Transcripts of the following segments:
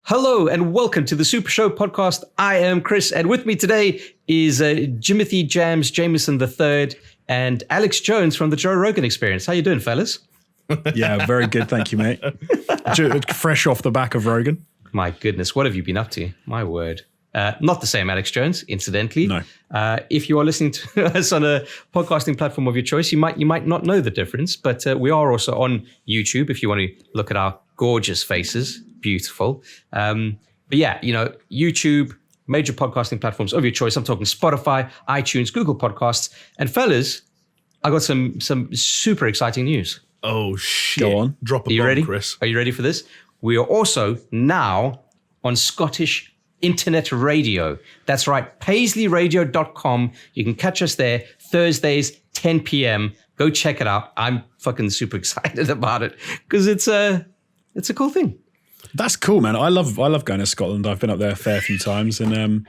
Hello and welcome to the SuperShow podcast. I am Chris, and with me today is Jimothy Jams Jameson III and Alex Jones from the Joe Rogan Experience. How you doing, fellas? Yeah, very good. Thank you, mate. Fresh off the back of Rogan. My goodness, what have you been up to? My word. Not the same Alex Jones, incidentally. No. If you are listening to us on a podcasting platform of your choice, you might not know the difference, but we are also on YouTube if you want to look at our gorgeous faces. Beautiful. But yeah, YouTube, major podcasting platforms of your choice. I'm talking Spotify, iTunes, Google Podcasts. And fellas, I got some super exciting news. Oh, shit. Go on. Drop a Are you bomb, ready? Chris. Are you ready for this? We are also now on Scottish internet radio. That's right, paisleyradio.com. You can catch us there Thursdays, 10 p.m. Go check it out. I'm fucking super excited about it because it's a cool thing. That's cool, man. I love going to Scotland. I've been up there a fair few times, and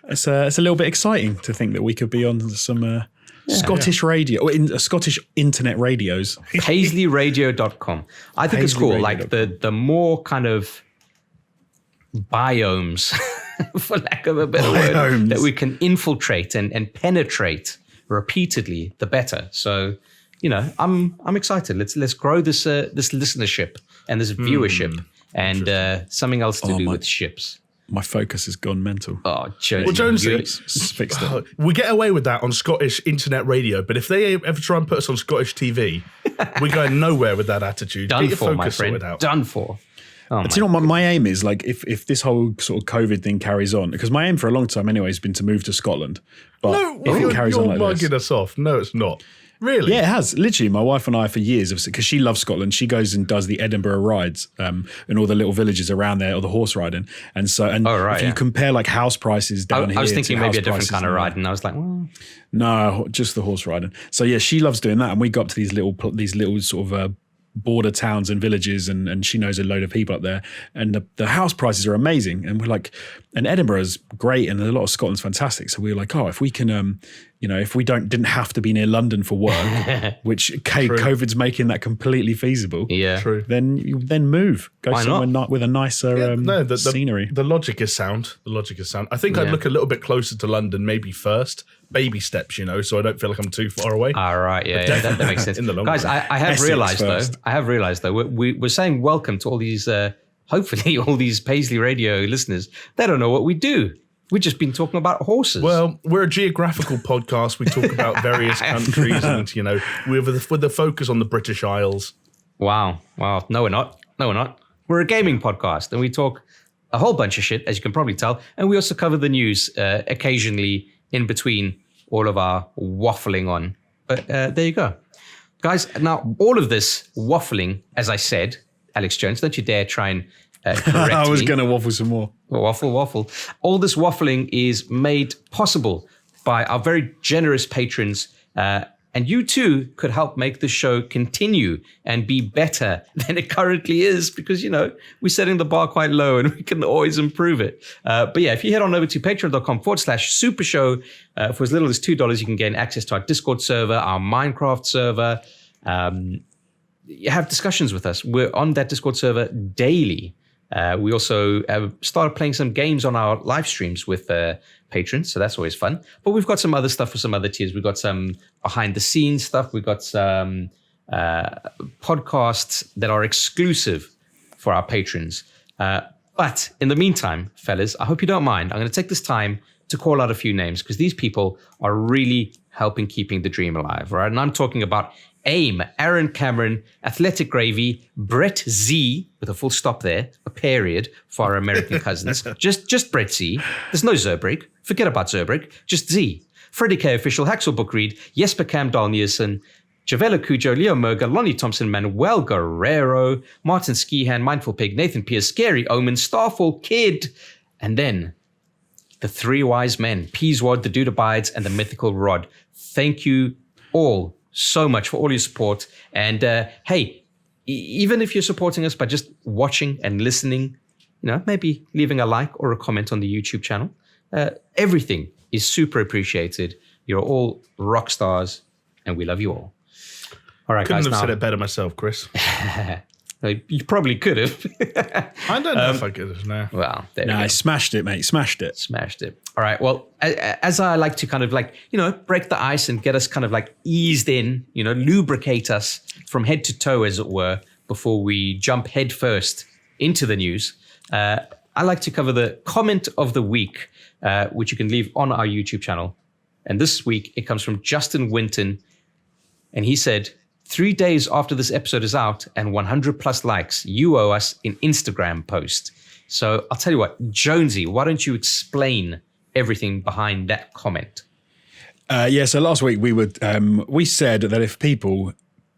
it's a little bit exciting to think that we could be on some Scottish radio, or in Scottish internet radios. paisleyradio.com. I think it's cool. Like the more kind of biomes, for lack of a better word, that we can infiltrate and penetrate repeatedly, the better. So, I'm excited. Let's grow this listenership and this viewership and something else to do with ships. My focus has gone mental. Oh, Jonesy. Well, Jonesy, Fixed it. we get away with that on Scottish internet radio, but if they ever try and put us on Scottish TV, we're going nowhere with that attitude. Done Get your for, focus my friend. sorted out. Done for. Oh, Do you know what my aim is? Like, if this whole sort of COVID thing carries on, because my aim for a long time anyway has been to move to Scotland. But No, if it carries on you're like mugging this, us off. No, it's not. Really? yeah, it has. Literally, my wife and I for years, because she loves Scotland, she goes and does the Edinburgh rides in all the little villages around there, or the horse riding. And so, if you compare like house prices down here, I was thinking maybe a house different prices kind of ride, and I was like, well, no, just the horse riding. So yeah, she loves doing that, and we go up to these little sort of border towns and villages, and she knows a load of people up there, and the house prices are amazing, and we're like, and Edinburgh is great, and a lot of Scotland's fantastic. So we were like, oh, if we can, if we didn't have to be near London for work, which COVID's making that completely feasible. yeah. True. Then move, go Why somewhere not? with a nicer the scenery. The logic is sound. I think I'd look a little bit closer to London, maybe first. Baby steps, so I don't feel like I'm too far away. All right, yeah, that makes sense. In the long Guys, run. I have Essex realized though, we're saying welcome to all these, hopefully all these Paisley Radio listeners. They don't know what we do. We've just been talking about horses. Well, we're a geographical podcast. We talk about various countries and, with the focus on the British Isles. Wow. No, we're not. We're a gaming podcast, and we talk a whole bunch of shit, as you can probably tell. And we also cover the news occasionally in between all of our waffling on. But there you go. Guys, now all of this waffling, as I said, Alex Jones, don't you dare try and correct I was me. going to waffle some more. Waffle. All this waffling is made possible by our very generous patrons. And you too could help make the show continue and be better than it currently is because, we're setting the bar quite low and we can always improve it. But yeah, if you head on over to patreon.com/supershow, for as little as $2, you can gain access to our Discord server, our Minecraft server. You have discussions with us. We're on that Discord server daily. We also started playing some games on our live streams with patrons, so that's always fun. But we've got some other stuff for some other tiers. We've got some behind-the-scenes stuff. We've got some podcasts that are exclusive for our patrons. But in the meantime, fellas, I hope you don't mind. I'm going to take this time to call out a few names because these people are really helping keeping the dream alive, right? And I'm talking about AIM, Aaron Cameron, Athletic Gravy, Brett Z, with a full stop there, a period for our American cousins. Just Brett Z. There's no Zerbrick. Forget about Zerbrick. Just Z. Freddie K. Official, Haxel Book Read, Jesper Cam Dahl-Nielsen, Javela Cujo, Leo Merger, Lonnie Thompson, Manuel Guerrero, Martin Skihan, Mindful Pig, Nathan Pierce, Scary Omen, Starfall Kid, and then the three wise men, Peaswad, the Dude Abides, and the Mythical Rod. Thank you all so much for all your support. And hey, even if you're supporting us by just watching and listening, maybe leaving a like or a comment on the YouTube channel, everything is super appreciated. You're all rock stars, and we love you all. All right, Couldn't guys. have said it better myself, Chris. You probably could have. I don't know if I could have now. Well, there we go. Smashed it, mate. Smashed it. Smashed it. All right. Well, as I like to kind of like, break the ice and get us kind of like eased in, lubricate us from head to toe, as it were, before we jump head first into the news. I like to cover the comment of the week, which you can leave on our YouTube channel. And this week it comes from Justin Winton. And he said, 3 days after this episode is out and 100 plus likes, you owe us an Instagram post. So I'll tell you what, Jonesy, why don't you explain everything behind that comment? So last week we said that if people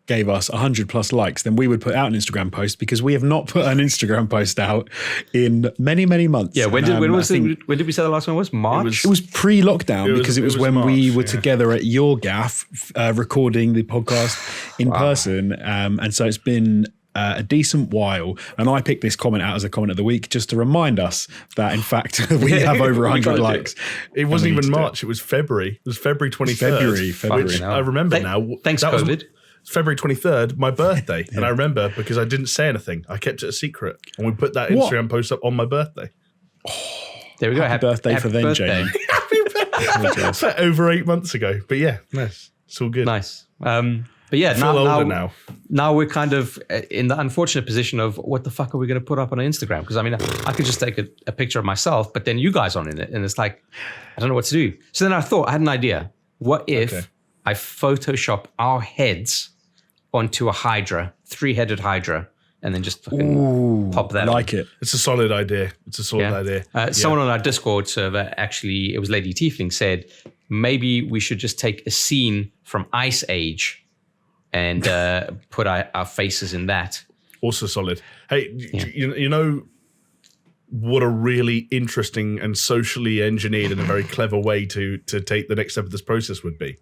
gave us 100 plus likes, then we would put out an Instagram post, because we have not put an Instagram post out in many, many months. Yeah, when did we say the last one was? March? It was pre-lockdown, because it was when March, we were together at your gaff recording the podcast in person. And so it's been a decent while. And I picked this comment out as a comment of the week just to remind us that, in fact, we have over 100 likes. It wasn't even March. It was February. It was February 23rd. February. Which I remember now. Thanks, COVID. February 23rd, my birthday. And I remember because I didn't say anything. I kept it a secret. And we put that Instagram post up on my birthday. There we go. Happy birthday for then, Jamie. Happy birthday. That's like over 8 months ago. But yeah, nice. It's all good. Nice. But yeah, I feel older now we're kind of in the unfortunate position of what the fuck are we going to put up on Instagram? Because I mean, I could just take a picture of myself, but then you guys aren't in it. And it's like, I don't know what to do. So then I had an idea. What if I Photoshop our heads onto a Hydra, 3-headed Hydra, and then just fucking pop that on. It. It's a solid idea. Idea. Someone on our Discord server, actually, it was Lady Tiefling, said, maybe we should just take a scene from Ice Age and put our faces in that. Also solid. Hey, you know what a really interesting and socially engineered and a very clever way to take the next step of this process would be?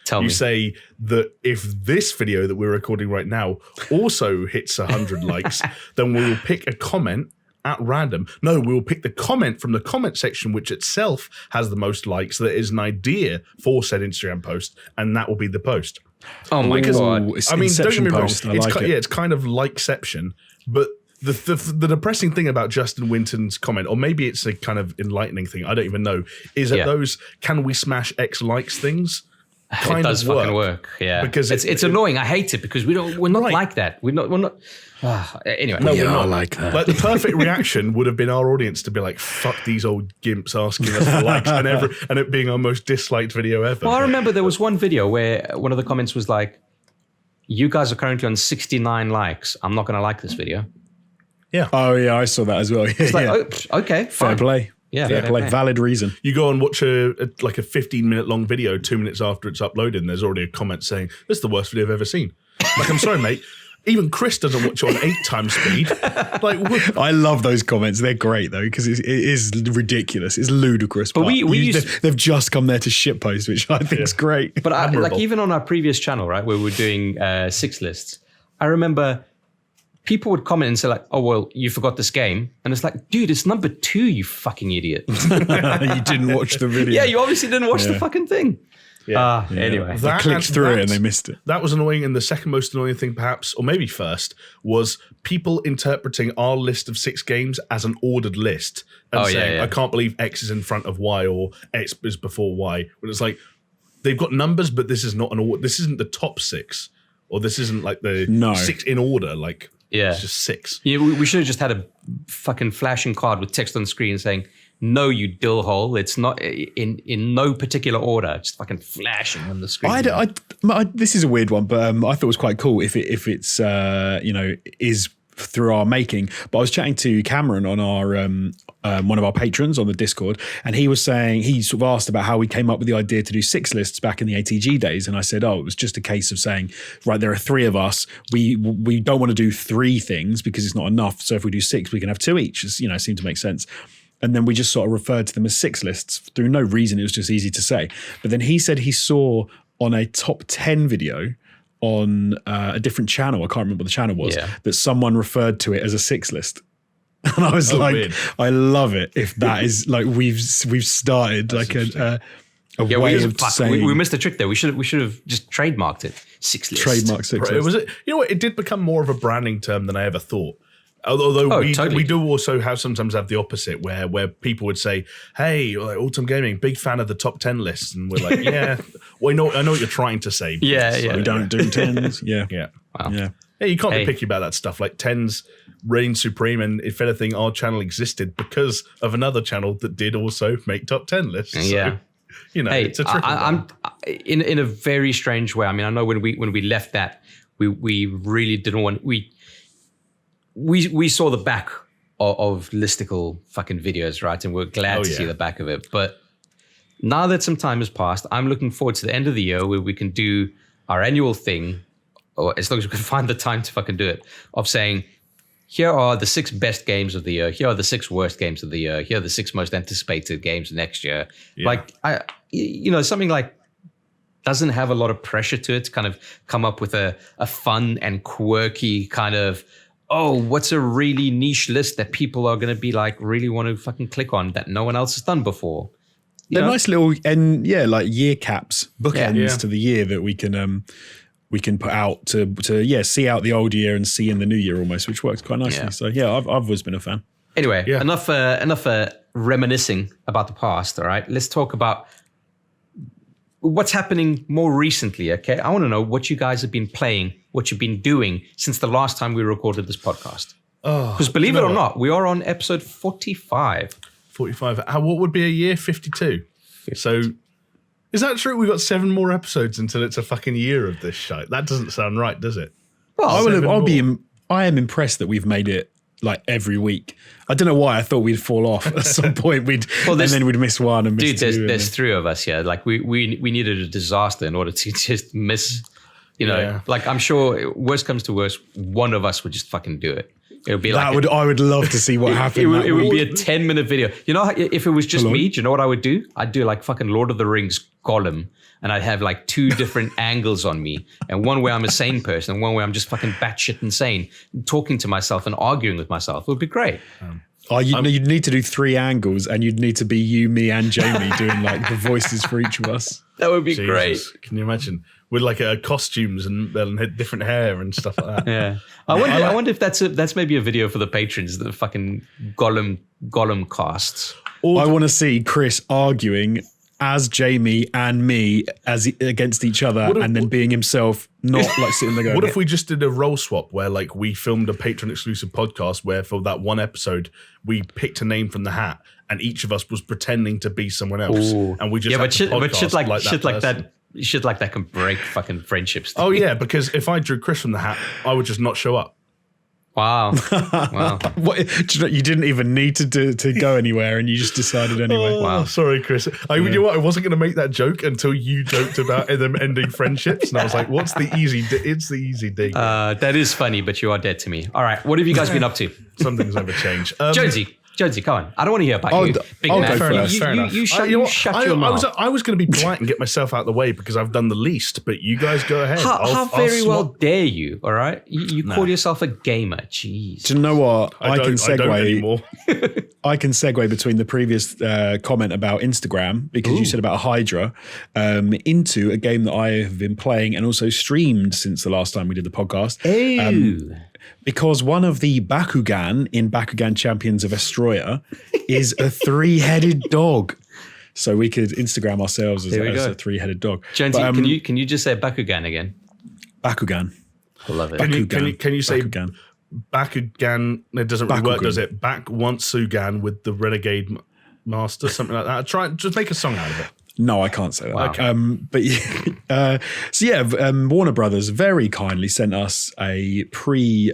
Tell me. You say that if this video that we're recording right now also hits 100 likes, then we will pick a comment at random. No, we will pick the comment from the comment section, which itself has the most likes. That is an idea for said Instagram post, and that will be the post. Oh my God. I mean, don't get me wrong. It's kind of likeception, but the depressing thing about Justin Winton's comment, or maybe it's a kind of enlightening thing, I don't even know, is that those can we smash X likes things it does fucking work. Yeah, because it's annoying. I hate it because we're not like that. We're not. Anyway, no, we're not like that. Like the perfect reaction would have been our audience to be like, "Fuck these old gimps asking us for likes," and it being our most disliked video ever. Well, I remember there was one video where one of the comments was like, "You guys are currently on 69 likes. I'm not going to like this video." Yeah. Oh yeah, I saw that as well. It's like, okay, fair fine. play. Yeah, like valid reason. You go and watch a 15-minute long video 2 minutes after it's uploaded, and there's already a comment saying, "This is the worst video I've ever seen." Like, I'm sorry, mate. Even Chris doesn't watch it on 8 times speed. Like, I love those comments. They're great though, because it is ridiculous. It's ludicrous. But they've just come there to shitpost, which I think is great. But like even on our previous channel, right, where we're doing 6 lists, I remember people would comment and say like, "Oh, well, you forgot this game." And it's like, dude, it's number 2, you fucking idiot. You didn't watch the video. Yeah, you obviously didn't watch the fucking thing. Anyway. They clicked through it and they missed it. That was annoying. And the second most annoying thing, perhaps, or maybe first, was people interpreting our list of 6 games as an ordered list and saying, "I can't believe X is in front of Y or X is before Y." When it's like, they've got numbers, but this is not an order. This isn't the top 6, or this isn't like the 6 in order. Like, it's just 6. Yeah, we should have just had a fucking flashing card with text on the screen saying, "No, you dill hole. It's not in no particular order." Just fucking flashing on the screen. This is a weird one, but I thought it was quite cool if it's is through our making. But I was chatting to Cameron on our one of our patrons on the Discord, and he was saying, he sort of asked about how we came up with the idea to do 6 lists back in the ATG days, and I said, it was just a case of saying, right, there are 3 of us. We don't want to do 3 things because it's not enough. So if we do 6, we can have 2 each. It seemed to make sense. And then we just sort of referred to them as 6 lists through no reason. It was just easy to say. But then he said he saw on a top 10 video on a different channel, I can't remember what the channel was, that someone referred to it as a 6 list. And I was weird. I love it if that is like we've started like a way of saying. We missed the trick there. We should have just trademarked it. six list. Trademark 6 list. Was it? You know what? It did become more of a branding term than I ever thought. Although we do also sometimes have the opposite where people would say, "Hey, like, Autumn Gaming, big fan of the top 10 lists," and we're like, "Yeah, well, I know what you're trying to say." Yeah. We don't do 10s. Yeah. Wow. Yeah. Yeah, you can't be picky about that stuff. Like 10s reign supreme, and if anything, our channel existed because of another channel that did also make top 10 lists. So, you know, it's a tricky I'm in a very strange way. I mean, I know when we left that, we really didn't want we saw the back of Listicle fucking videos, right? And we're glad to see the back of it. But now that some time has passed, I'm looking forward to the end of the year where we can do our annual thing, or as long as we can find the time to fucking do it, of saying, here are the 6 best games of the year. Here are the 6 worst games of the year. Here are the 6 most anticipated games next year. Yeah. Like, something like doesn't have a lot of pressure to it to kind of come up with a fun and quirky kind of, what's a really niche list that people are going to be like, really want to fucking click on that no one else has done before. They're nice little, like year caps, bookends to the year that we can put out to see out the old year and see in the new year almost, which works quite nicely. So I've always been a fan. Anyway, enough reminiscing about the past. All right, let's talk about what's happening more recently. Okay, I want to know what you guys have been playing, what you've been doing since the last time we recorded this podcast. Because believe it or not, we are on episode 45. 45. What would be a year? 52. So. Is that true? We've got 7 more episodes until it's a fucking year of this show. That doesn't sound right, does it? Well, I am impressed that we've made it like every week. I don't know why I thought we'd fall off at some point. And then we'd miss one and miss two. Dude, there's 3 of us here. Like we needed a disaster in order to just miss. Like I'm sure worst comes to worst, one of us would just fucking do it. It would be I would love to see what happened. It would be a 10-minute video. You know, if it was just me, do you know what I would do? I'd do like fucking Lord of the Rings Gollum, and I'd have like 2 different angles on me, and one where I'm a sane person, and one where I'm just fucking batshit insane, talking to myself and arguing with myself. It would be great. You'd need to do 3 angles, and you'd need to be you, me, and Jamie doing like the voices for each of us. That would be great. Can you imagine? With like costumes and different hair and stuff like that. Yeah, I wonder if that's maybe a video for the patrons, the fucking Gollum casts. I want to see Chris arguing as Jamie and me against each other, and then being himself, not like sitting there going. What if we just did a role swap where like we filmed a Patron exclusive podcast where for that one episode we picked a name from the hat and each of us was pretending to be someone else, and we just but shit like that can break fucking friendships. Oh yeah, because if I drew Chris from the hat, I would just not show up. Wow. You didn't even need to go anywhere, and you just decided anyway. Wow. Sorry, Chris. You know what? I wasn't going to make that joke until you joked about them ending friendships, and I was like, "What's the easy? It's the easy D." That is funny, but you are dead to me. All right, what have you guys been up to? Some things never change. Jonesy, come on. I don't want to hear about you. Big man. Fair enough. You shut your mouth. I was going to be polite and get myself out of the way because I've done the least, but you guys go ahead. How very well dare you, all right? You call yourself a gamer. Jeez. Do you know what? I can segue. I can segue between the previous comment about Instagram, because you said about Hydra, into a game that I have been playing and also streamed since the last time we did the podcast. Because one of the Bakugan in Bakugan Champions of Australia is a 3-headed dog. So we could Instagram ourselves as a 3-headed dog. Jonesy, can you just say Bakugan again? Bakugan. I love it. Can you say Bakugan? Bakugan? It doesn't really work, does it? Back once Sugan with the Renegade Master, something like that. Just make a song out of it. No, I can't say that. Wow. Warner Brothers very kindly sent us a I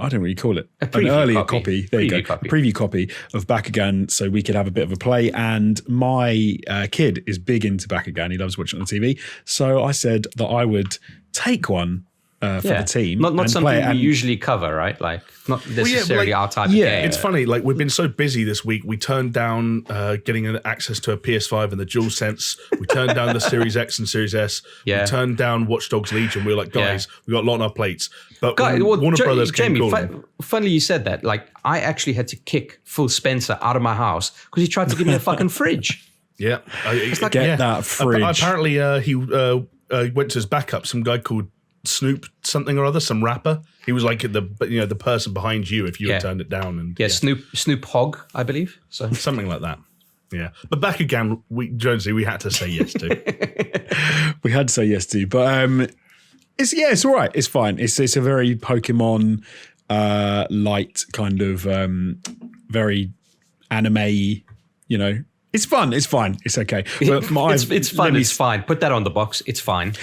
don't really call it, an earlier copy. There you go. Preview copy of Bakugan, so we could have a bit of a play. And my kid is big into Bakugan. He loves watching it on TV. So I said that I would take one for the team. Not something we usually cover, right? Like not necessarily our type of game. It's funny, like we've been so busy this week, we turned down getting access to a PS5 and the DualSense. We turned down the Series X and Series S. Yeah. We turned down Watch Dogs Legion. We were like, guys, we got a lot on our plates. But Warner Brothers came calling. Funny you said that. Like I actually had to kick Phil Spencer out of my house because he tried to give me a fucking fridge. Yeah, that fridge. Apparently, went to his backup, some guy called Snoop something or other, some rapper. He was like the person behind you if you had turned it down. And Snoop Hogg, I believe. So something like that. Yeah, but Bakugan, Jonesy, we had to say yes to. We had to say yes to, but it's all right. It's fine. It's a very Pokemon light kind of very anime-y, you know. It's fun. It's fine. It's okay. But it's fun. It's fine. Put that on the box. It's fine.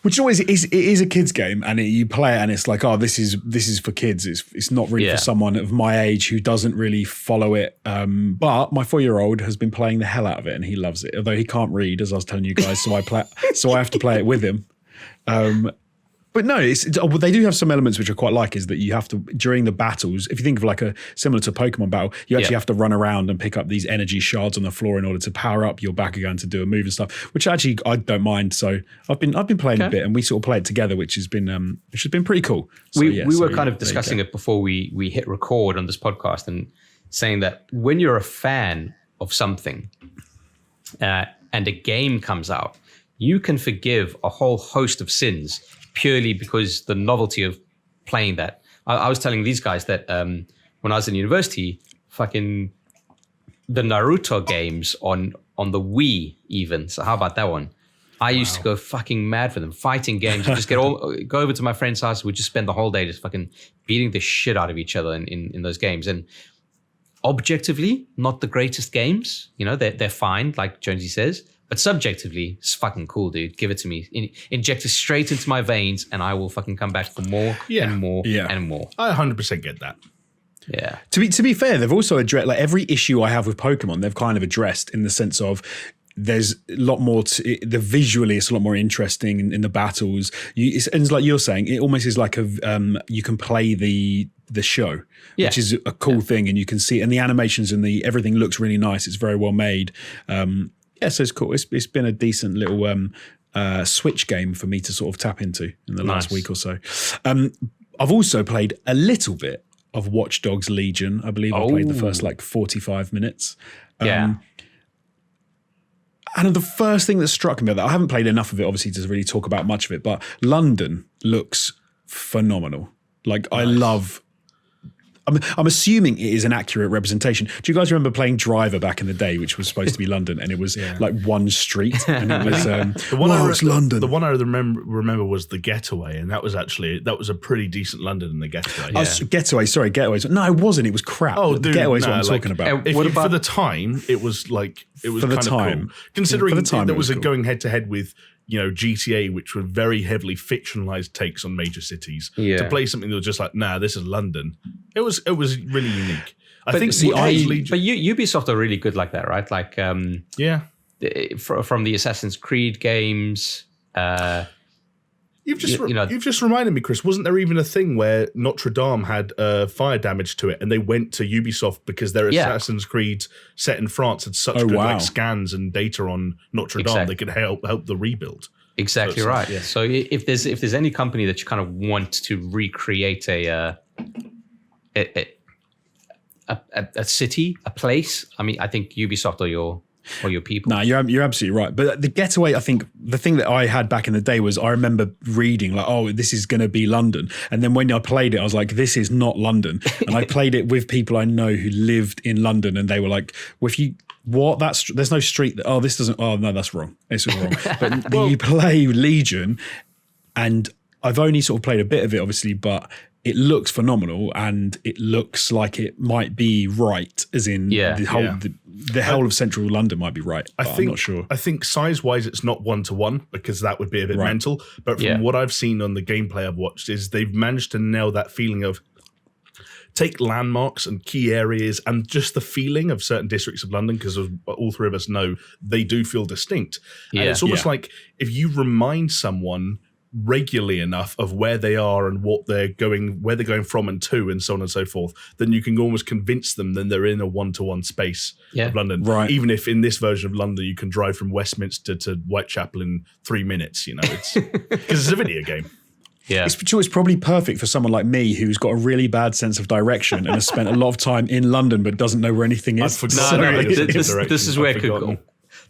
Which always it is a kids game, and you play it, and it's like, oh, this is for kids. It's not really for someone of my age who doesn't really follow it. But my 4-year-old has been playing the hell out of it, and he loves it. Although he can't read, as I was telling you guys, so I have to play it with him. But no, they do have some elements which I quite like. Is that you have to, during the battles, if you think of like similar to a Pokemon battle, you actually have to run around and pick up these energy shards on the floor in order to power up your Bakugan to do a move and stuff. Which actually I don't mind. So I've been playing a bit, and we sort of play it together, which has been pretty cool. So, we were kind of discussing it before we hit record on this podcast, and saying that when you're a fan of something, and a game comes out, you can forgive a whole host of sins purely because the novelty of playing that. I was telling these guys that when I was in university, fucking the Naruto games on the Wii even. So how about that one? I used to go fucking mad for them. Fighting games. You just go over to my friend's house. We'd just spend the whole day just fucking beating the shit out of each other in those games. And objectively, not the greatest games. You know, they're fine, like Jonesy says. But subjectively, it's fucking cool, dude. Give it to me. Inject it straight into my veins, and I will fucking come back for more and more and more. I 100% get that. Yeah. To be fair, they've also addressed, like, every issue I have with Pokemon, they've kind of addressed in the sense of there's a lot more visually it's a lot more interesting in the battles. It's like you're saying, it almost is like you can play the show, which is a cool thing, and you can see, and the animations and everything looks really nice. It's very well made. So it's cool. It's been a decent little Switch game for me to sort of tap into in the last week or so. I've also played a little bit of Watch Dogs Legion. I believe I played the first 45 minutes. And the first thing that struck me, that I haven't played enough of it, obviously, to really talk about much of it, but London looks phenomenal. Like, I love... I'm assuming it is an accurate representation. Do you guys remember playing Driver back in the day, which was supposed to be London, and it was like one street, and it was it's London. The one I remember was The Getaway, and that was a pretty decent London in The Getaway. Getaway. No, it wasn't. It was crap. Oh, dude, Getaway is what I'm talking about. For the time, it was kind of cool. Considering it was going head to head with, GTA, which were very heavily fictionalized takes on major cities. To play something that was just like, nah, this is London. It was really unique. But Ubisoft are really good like that, right? Like, from the Assassin's Creed games. You've just reminded me, Chris. Wasn't there even a thing where Notre Dame had fire damage to it, and they went to Ubisoft because their Assassin's Creed set in France had such good scans and data on Notre Dame, they could help the rebuild. Exactly right. Yeah. So if there's any company that you kind of want to recreate a city, a place, I mean, I think Ubisoft or your people. No, you're absolutely right. But The Getaway, I think the thing that I had back in the day was I remember reading like, oh, this is going to be London. And then when I played it, I was like, this is not London. And I played it with people I know who lived in London, and they were like, well, there's no street. This doesn't. Oh, no, that's wrong. It's wrong. But you play Legion, and I've only sort of played a bit of it, obviously, but it looks phenomenal, and it looks like it might be right, as in the whole of central London might be right. I'm not sure. I think size-wise, it's not one-to-one, because that would be a bit mental. But from what I've seen on the gameplay I've watched, is they've managed to nail that feeling of take landmarks and key areas and just the feeling of certain districts of London, because all three of us know they do feel distinct. And it's almost like if you remind someone regularly enough of where they are and where they're going from and to, and so on and so forth, then you can almost convince them that they're in a one-to-one space of London. Right. Even if in this version of London you can drive from Westminster to Whitechapel in 3 minutes, it's because it's a video game. Yeah. It's probably perfect for someone like me who's got a really bad sense of direction and has spent a lot of time in London but doesn't know where anything is. This is where it could go.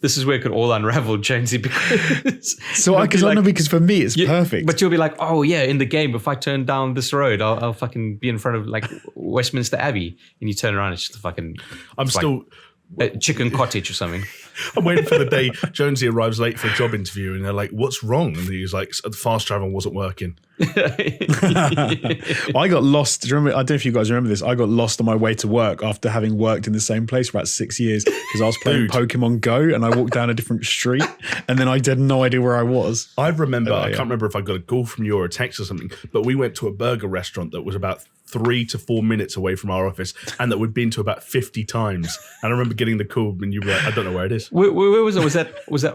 this is where it could all unravel, Jonesy, because because for me it's perfect. But you'll be like, oh yeah, in the game, if I turn down this road, I'll fucking be in front of like Westminster Abbey, and you turn around, it's just a fucking. A chicken cottage or something. I'm waiting for the day Jonesy arrives late for a job interview and they're like, what's wrong? And he's like, the fast travel wasn't working. I got lost. Do you remember? I don't know if you guys remember this. I got lost on my way to work after having worked in the same place for about 6 years because I was playing Pokemon Go and I walked down a different street and then I had no idea where I was. I can't remember if I got a call from you or a text or something, but we went to a burger restaurant that was about 3 to 4 minutes away from our office and that we'd been to about 50 times. And I remember getting the call and you were like, I don't know where it is. Where was it? Was that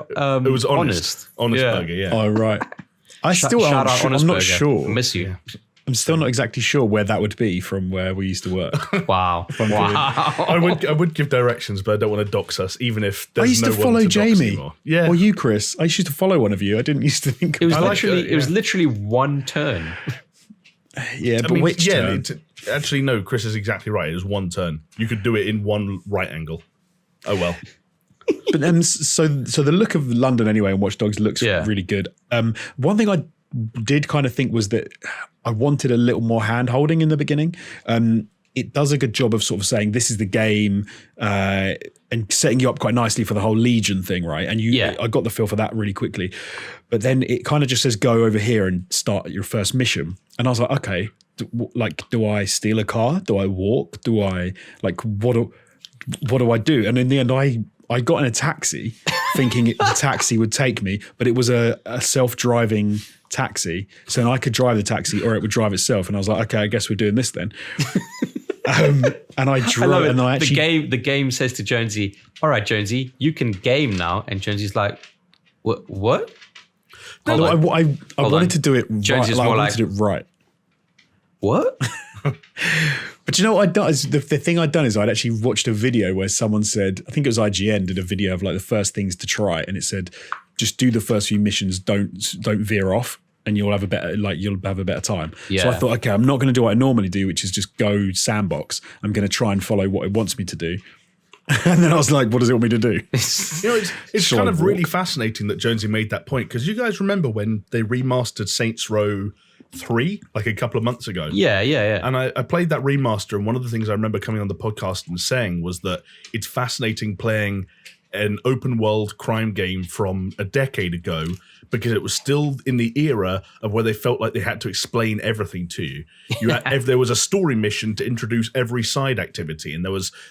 it was Honest Burger, yeah. Oh, right. I'm not sure. I miss you. I'm still not exactly sure where that would be from where we used to work. Wow. I would give directions, but I don't want to dox us, even if there's I used no to follow one to Jamie. Anymore. Yeah. Or you, Chris. I used to follow one of you. I didn't used to think it was literally one turn. Yeah, but which turn? Actually, no, Chris is exactly right. It was one turn. You could do it in one right angle. Oh, well. But then, so the look of London anyway and Watch Dogs looks really good. One thing I did kind of think was that I wanted a little more hand holding in the beginning. It does a good job of sort of saying this is the game and setting you up quite nicely for the whole Legion thing, right? And I got the feel for that really quickly. But then it kind of just says go over here and start your first mission. And I was like, okay, do I steal a car? Do I walk? Do I what do I do? And in the end, I got in a taxi thinking the taxi would take me, but it was a self-driving taxi. So then I could drive the taxi or it would drive itself. And I was like, okay, I guess we're doing this then. And I drove and I actually... The game says to Jonesy, all right, Jonesy, you can game now. And Jonesy's like, what? I wanted to do it Jonesy's right. More I wanted it right. What? But you know what I'd done? The thing I'd done is I'd actually watched a video where someone said, I think it was IGN, did a video of like the first things to try. And it said, just do the first few missions, don't veer off. And you'll have a better time. Yeah. So I thought, okay, I'm not going to do what I normally do, which is just go sandbox. I'm going to try and follow what it wants me to do. And then I was like, what does it want me to do? It's kind of really fascinating that Jonesy made that point, because you guys remember when they remastered Saints Row 3 like a couple of months ago? Yeah. And I played that remaster, and one of the things I remember coming on the podcast and saying was that it's fascinating playing an open world crime game from a decade ago, because it was still in the era of where they felt like they had to explain everything to you. If there was a story mission to introduce every side activity, and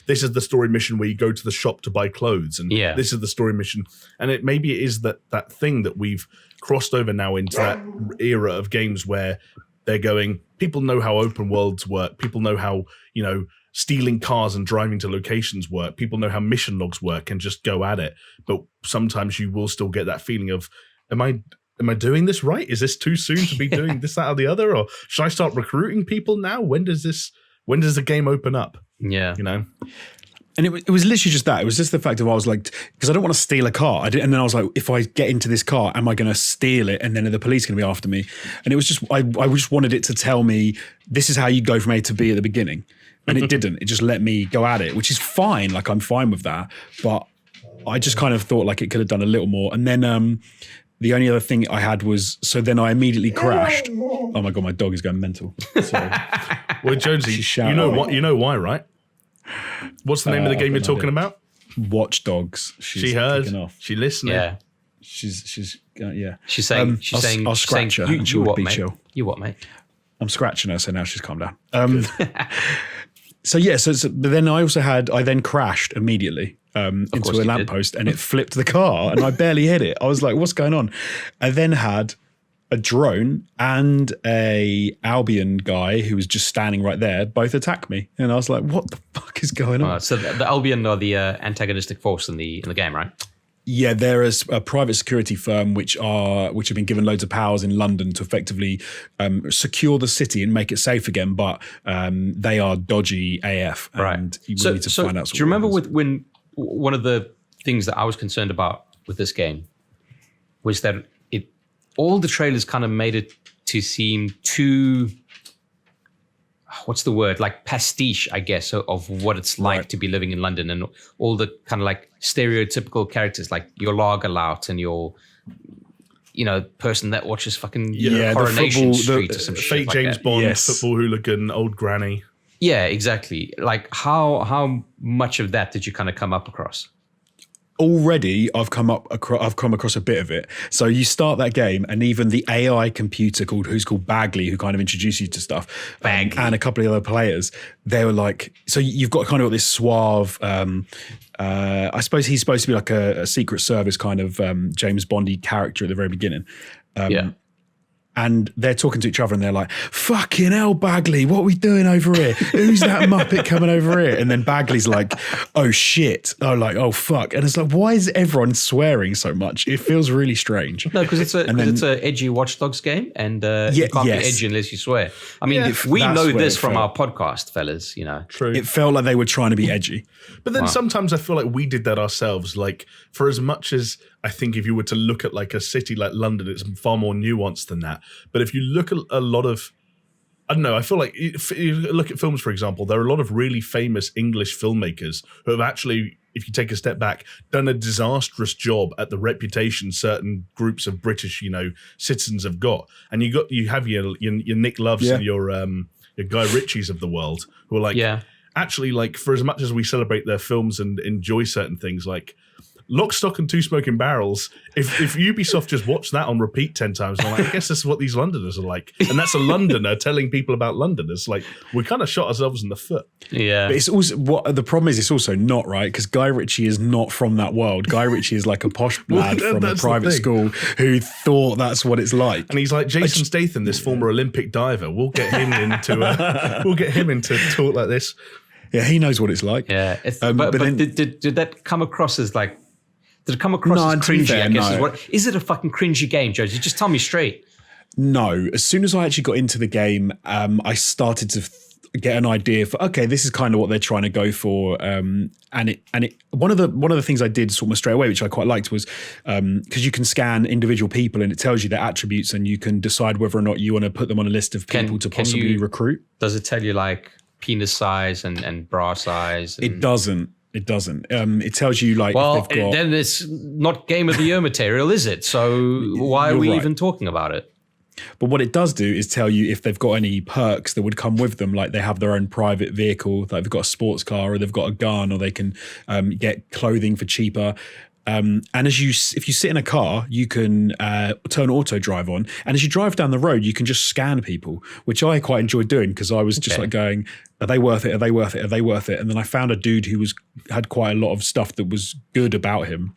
this is the story mission where you go to the shop to buy clothes, and this is the story mission. And maybe it is that thing that we've crossed over now into that era of games where they're going, people know how open worlds work. People know how, stealing cars and driving to locations work. People know how mission logs work and just go at it. But sometimes you will still get that feeling of, am I doing this right? Is this too soon to be doing this, that, or the other? Or should I start recruiting people now? When does the game open up? Yeah. And it was literally just that. It was just the fact of I was like, because I don't want to steal a car. And then I was like, if I get into this car, am I going to steal it? And then are the police going to be after me? And it was just, I just wanted it to tell me, this is how you go from A to B at the beginning. And it didn't. It just let me go at it, which is fine. Like, I'm fine with that. But I just kind of thought like it could have done a little more. And then the only other thing I had was, so then I immediately crashed. Oh my God, my dog is going mental. Sorry. Well, Jonesy, you know why, right? What's the name of the game you're talking about? Watch Dogs. She heard. She listened. Yeah. She's yeah. She's saying. I'll scratch her. You what, mate? Chill. You what, mate? I'm scratching her, so now she's calmed down. So yeah. But then I then crashed immediately into a lamppost, and it flipped the car, and I barely hit it. I was like, "What's going on?" I then had a drone and a Albion guy who was just standing right there both attack me, and I was like, what the fuck is going on? So the Albion are the antagonistic force in the game, right? Yeah, they're a private security firm which have been given loads of powers in London to effectively secure the city and make it safe again, but they are dodgy AF, and we need to find out. Do you remember when one of the things that I was concerned about with this game was that all the trailers kind of made it to seem too, what's the word? Like pastiche, I guess, of what it's like to be living in London, and all the kind of like stereotypical characters, like your lager lout and your, person that watches fucking Coronation Street or some shit fake like James that. Bond, football hooligan, old granny. Yeah, exactly. Like how much of that did you kind of come up across? Already, I've come across a bit of it. So you start that game, and even the AI computer who's called Bagley, who kind of introduced you to stuff, and a couple of other players, they were like, so you've got kind of this suave. I suppose he's supposed to be like a Secret Service kind of James Bondy character at the very beginning. And they're talking to each other and they're like, fucking hell, Bagley, what are we doing over here? Who's that Muppet coming over here? And then Bagley's like, oh shit. Oh, like, oh fuck. And it's like, why is everyone swearing so much? It feels really strange. No, because it's an edgy Watch Dogs game, and you can't be edgy unless you swear. I mean, we know this from our podcast, fellas, True. It felt like they were trying to be edgy. But then sometimes I feel like we did that ourselves. Like, for as much as I think if you were to look at like a city like London, it's far more nuanced than that. But if you look at a lot of, I don't know, I feel like if you look at films, for example, there are a lot of really famous English filmmakers who have actually, if you take a step back, done a disastrous job at the reputation certain groups of British, citizens have got. And you have your Nick Loves and your Guy Ritchies of the world who are like, actually, like, for as much as we celebrate their films and enjoy certain things, like Lock, Stock and Two Smoking Barrels, if Ubisoft just watched that on repeat 10 times, I'm like, I guess this is what these Londoners are like. And that's a Londoner telling people about London. It's like, we kind of shot ourselves in the foot. Yeah. But it's also, the problem is it's also not, right? Because Guy Ritchie is not from that world. Guy Ritchie is like a posh lad from a private school who thought that's what it's like. And he's like Jason Statham, this former Olympic diver. We'll get him into talk like this. Yeah, he knows what it's like. Yeah. But then, did that come across as like, did it come across as cringy? I guess is it a fucking cringy game, Joe? Just tell me straight. No. As soon as I actually got into the game, I started to get an idea for, okay, this is kind of what they're trying to go for. And one of the things I did almost straight away, which I quite liked, was because you can scan individual people and it tells you their attributes, and you can decide whether or not you want to put them on a list of people to possibly recruit. Does it tell you like penis size and bra size? It doesn't. It doesn't. It tells you like. Well, if they've got, then it's not Game of the Year material, is it? So why are we even talking about it? But what it does do is tell you if they've got any perks that would come with them, like they have their own private vehicle, like they've got a sports car, or they've got a gun, or they can get clothing for cheaper. And if you sit in a car, you can turn auto drive on, and as you drive down the road, you can just scan people, which I quite enjoyed doing because I was just like going, "Are they worth it? Are they worth it? Are they worth it?" And then I found a dude who had quite a lot of stuff that was good about him,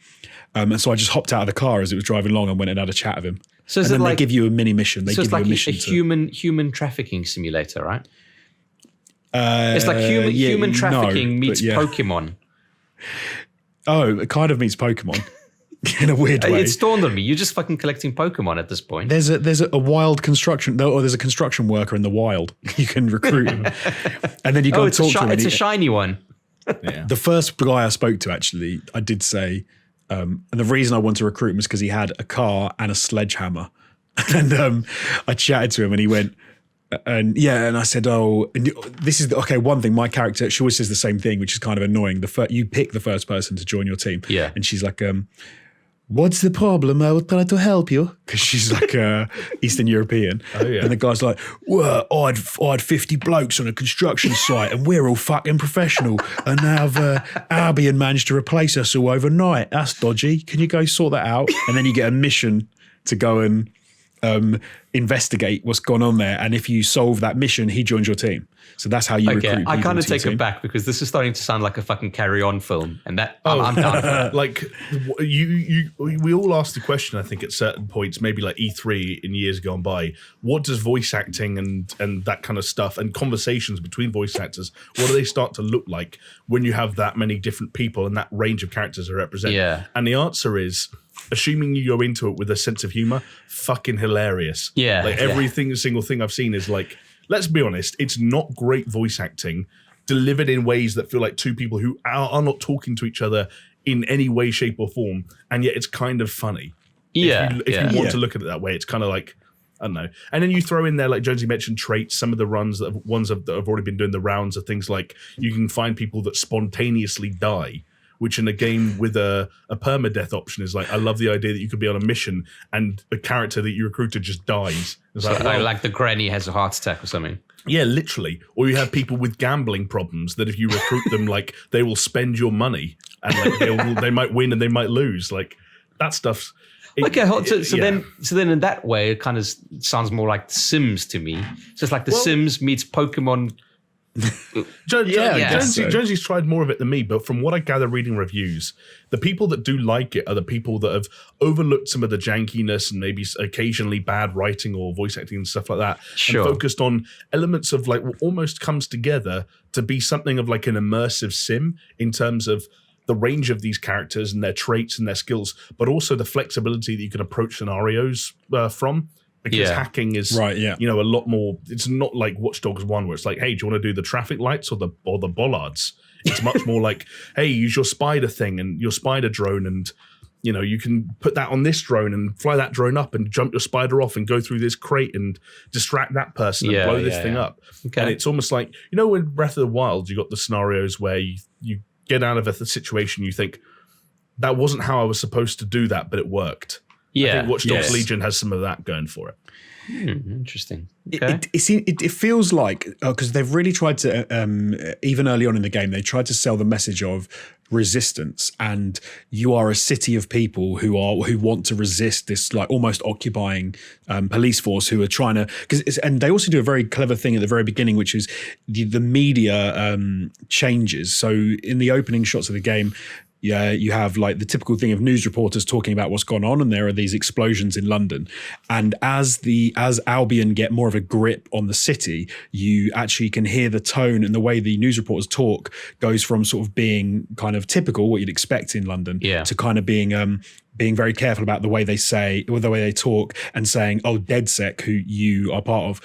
and so I just hopped out of the car as it was driving along and went and had a chat with him. So and then they give you a mini mission. They give you a mission. It's like a human trafficking simulator, right? It's like human trafficking meets Pokemon. Oh, it kind of meets Pokemon in a weird way. It's dawned on me. You're just fucking collecting Pokemon at this point. There's a wild construction, or there's a construction worker in the wild. You can recruit him, and then you go and talk to him. It's a shiny one. Yeah. The first guy I spoke to, actually, I did say, and the reason I wanted to recruit him was because he had a car and a sledgehammer, and I chatted to him, and he went. And I said, oh, and this is okay. One thing, my character, she always says the same thing, which is kind of annoying. You pick the first person to join your team, and she's like, "What's the problem? I will try to help you," because she's like Eastern European. Oh yeah. And the guy's like, "Well, I had 50 blokes on a construction site, and we're all fucking professional, and now Albion managed to replace us all overnight. That's dodgy. Can you go sort that out?" And then you get a mission to go and investigate what's gone on there, and if you solve that mission, he joins your team. So that's how you recruit people. I kind of take it back because this is starting to sound like a fucking Carry On film, and that I'm down for that. Like we all asked the question, I think, at certain points, maybe like E3 in years gone by. What does voice acting and that kind of stuff and conversations between voice actors, what do they start to look like when you have that many different people and that range of characters are represented? Yeah. And the answer is, assuming you go into it with a sense of humor, fucking hilarious. Yeah. Like single thing I've seen is like, let's be honest, it's not great voice acting delivered in ways that feel like two people who are not talking to each other in any way, shape or form. And yet it's kind of funny. If you want to look at it that way, it's kind of like, I don't know. And then you throw in there, like Jonesy mentioned, traits. Some of the ones that have already been doing the rounds are things like you can find people that spontaneously die, which in a game with a permadeath option is like, I love the idea that you could be on a mission and a character that you recruited just dies. It's so like the granny has a heart attack or something. Yeah, literally. Or you have people with gambling problems that if you recruit them, like they will spend your money and like they might win and they might lose. Like that stuff's. So then in that way, it kind of sounds more like The Sims to me. So it's like The Sims meets Pokemon. Jonesy's tried more of it than me, but from what I gather reading reviews, the people that do like it are the people that have overlooked some of the jankiness and maybe occasionally bad writing or voice acting and stuff like that, and focused on elements of like what almost comes together to be something of like an immersive sim in terms of the range of these characters and their traits and their skills, but also the flexibility that you can approach scenarios from. Because hacking is, a lot more. It's not like Watch Dogs 1, where it's like, hey, do you want to do the traffic lights or the bollards? It's much more like, hey, use your spider thing and your spider drone, and you can put that on this drone and fly that drone up and jump your spider off and go through this crate and distract that person and blow this thing up. Okay. And it's almost like, in Breath of the Wild, you got the scenarios where you get out of a situation, you think that wasn't how I was supposed to do that, but it worked. I think Watch Dogs Legion has some of that going for it. Interesting. Okay. It feels like, because they've really tried to, even early on in the game, they tried to sell the message of resistance, and you are a city of people who want to resist this like almost occupying police force who are trying to, and they also do a very clever thing at the very beginning, which is the media changes. So in the opening shots of the game, you have like the typical thing of news reporters talking about what's gone on, and there are these explosions in London. And as Albion get more of a grip on the city, you actually can hear the tone and the way the news reporters talk goes from sort of being kind of typical, what you'd expect in London, to kind of being very careful about the way they say, or the way they talk, and saying, "Oh, DedSec, who you are part of,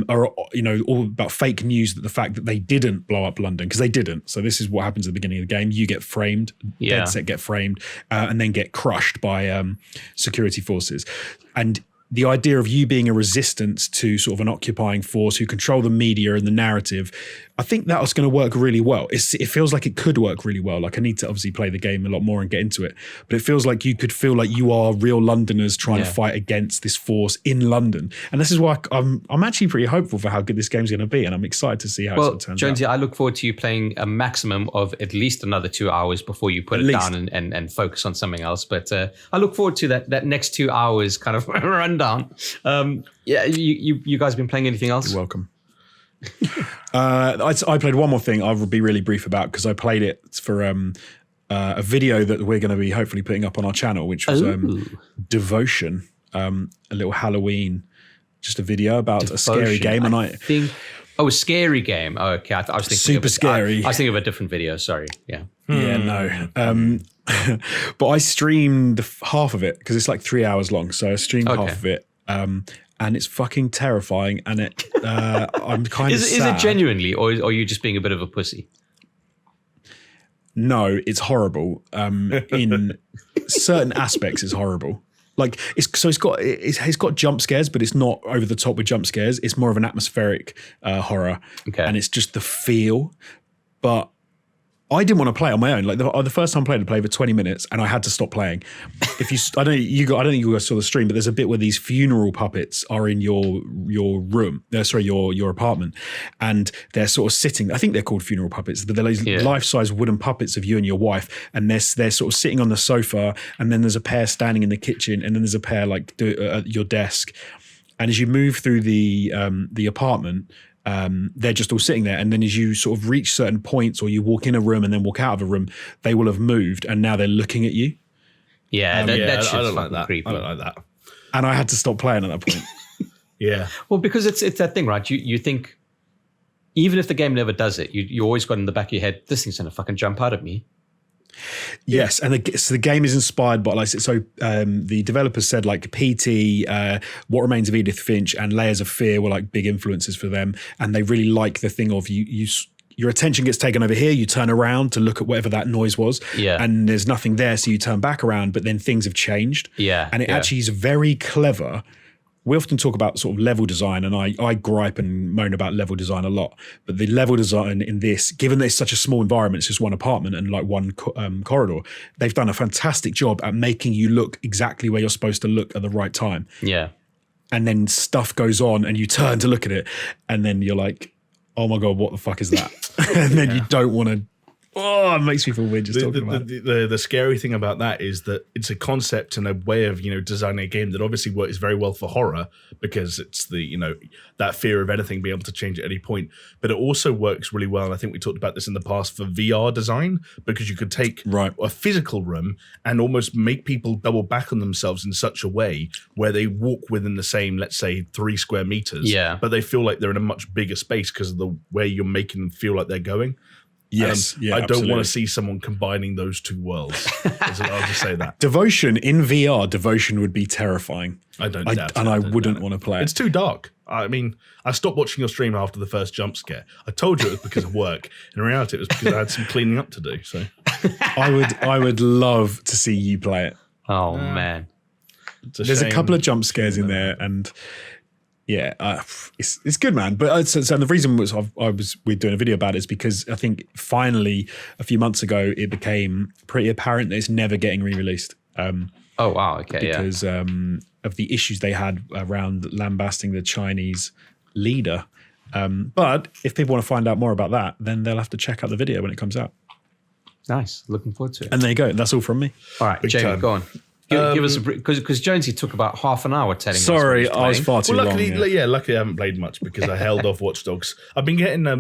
are all about fake news. That the fact that they didn't blow up London, because they didn't. So this is what happens at the beginning of the game. You get framed, DedSec get framed, and then get crushed by security forces, and the idea of you being a resistance to sort of an occupying force who control the media and the narrative, I think that was going to work really well. It feels like it could work really well. Like I need to obviously play the game a lot more and get into it, but it feels like you could feel like you are real Londoners trying to fight against this force in London. And this is why I'm actually pretty hopeful for how good this game's going to be, and I'm excited to see how it sort of turns Jonesy, out. I look forward to you playing a maximum of at least another 2 hours before you put it down and focus on something else. But I look forward to that next 2 hours kind of rundown. You guys been playing anything else? You're welcome. I played one more thing I will be really brief about, because I played it for a video that we're going to be hopefully putting up on our channel, which was Devotion, a little Halloween, just a video about a scary game. And I think, a scary game. Oh, okay. I was thinking super scary. I was thinking of a different video. Sorry. Yeah. Yeah, no. But I streamed half of it because it's like 3 hours long. So I streamed half of it. And it's fucking terrifying, and I'm kind of sad. Is it genuinely, or are you just being a bit of a pussy? No, it's horrible. In certain aspects, it's horrible. Like it's got jump scares, but it's not over the top with jump scares. It's more of an atmospheric horror, and it's just the feel. But I didn't want to play it on my own. Like the first time I played for 20 minutes, and I had to stop playing. I don't think you guys saw the stream, but there's a bit where these funeral puppets are in your room. Your apartment, and they're sort of sitting. I think they're called funeral puppets, but they're these life-size wooden puppets of you and your wife, and they're sort of sitting on the sofa, and then there's a pair standing in the kitchen, and then there's a pair like at your desk. And as you move through the apartment, they're just all sitting there, and then as you sort of reach certain points, or you walk in a room and then walk out of a room, they will have moved, and now they're looking at you. I don't like that. Creepy. I don't like that. And I had to stop playing at that point. Yeah. Well, because it's that thing, right? You think, even if the game never does it, you always got in the back of your head, this thing's gonna fucking jump out at me. Yes, and the game is inspired by the developers said like PT, What Remains of Edith Finch, and Layers of Fear were like big influences for them, and they really like the thing of your attention gets taken over here, you turn around to look at whatever that noise was, and there's nothing there, so you turn back around, but then things have changed, and it actually is very clever we often talk about sort of level design, and I gripe and moan about level design a lot. But the level design in this, given that it's such a small environment, it's just one apartment and like one corridor, they've done a fantastic job at making you look exactly where you're supposed to look at the right time. Yeah. And then stuff goes on and you turn to look at it and then you're like, oh my God, what the fuck is that? And then you don't want to. Oh, it makes me feel weird just talking about it. The scary thing about that is that it's a concept and a way of, designing a game that obviously works very well for horror because it's that fear of anything being able to change at any point. But it also works really well, and I think we talked about this in the past, for VR design, because you could take a physical room and almost make people double back on themselves in such a way where they walk within the same, let's say, 3 square meters, but they feel like they're in a much bigger space because of the way you're making them feel like they're going. Yes, I don't want to see someone combining those two worlds. I'll just say that. Devotion in VR, Devotion would be terrifying. I wouldn't want to play it. It's too dark. I mean, I stopped watching your stream after the first jump scare. I told you it was because of work. In reality, it was because I had some cleaning up to do. So, I would love to see you play it. Oh man, there's a couple of jump scares in there, and yeah, it's good, man. But so the reason we're doing a video about it is because I think finally a few months ago it became pretty apparent that it's never getting re-released. Oh wow, okay, because of the issues they had around lambasting the Chinese leader. But if people want to find out more about that, then they'll have to check out the video when it comes out. Nice, looking forward to it. And there you go. That's all from me. All right, Jamie, go on. Give us a brief, because Jonesy took about half an hour telling us. Sorry, I was far too long. Luckily I haven't played much because I held off Watch Dogs. I've been getting I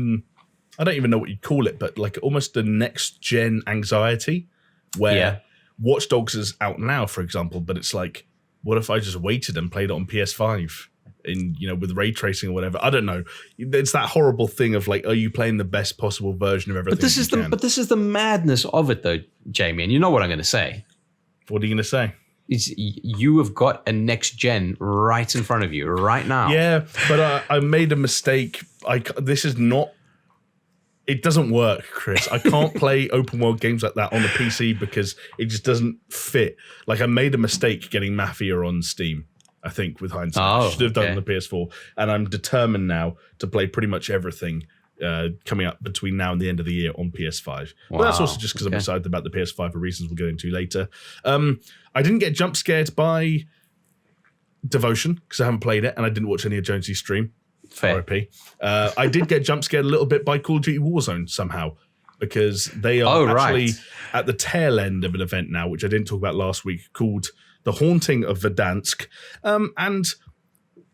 don't even know what you'd call it, but like almost the next gen anxiety where Watch Dogs is out now, for example, but it's like, what if I just waited and played it on PS5 with ray tracing or whatever? I don't know. It's that horrible thing of like, are you playing the best possible version of everything? But this is the madness of it, though, Jamie. And you know what I'm going to say. What are you going to say? You have got a next gen right in front of you right now. Yeah, but I made a mistake. It doesn't work, Chris. I can't play open world games like that on the PC because it just doesn't fit. Like I made a mistake getting Mafia on Steam, I think, with hindsight. I should have done it on the PS4. And I'm determined now to play pretty much everything coming up between now and the end of the year on PS5. Wow. But that's also just because I'm excited about the PS5 for reasons we'll get into later. I didn't get jump scared by Devotion because I haven't played it and I didn't watch any of Jonesy's stream. Fair. RIP. I did get jump scared a little bit by Call of Duty Warzone somehow because they are actually at the tail end of an event now, which I didn't talk about last week, called The Haunting of Verdansk. And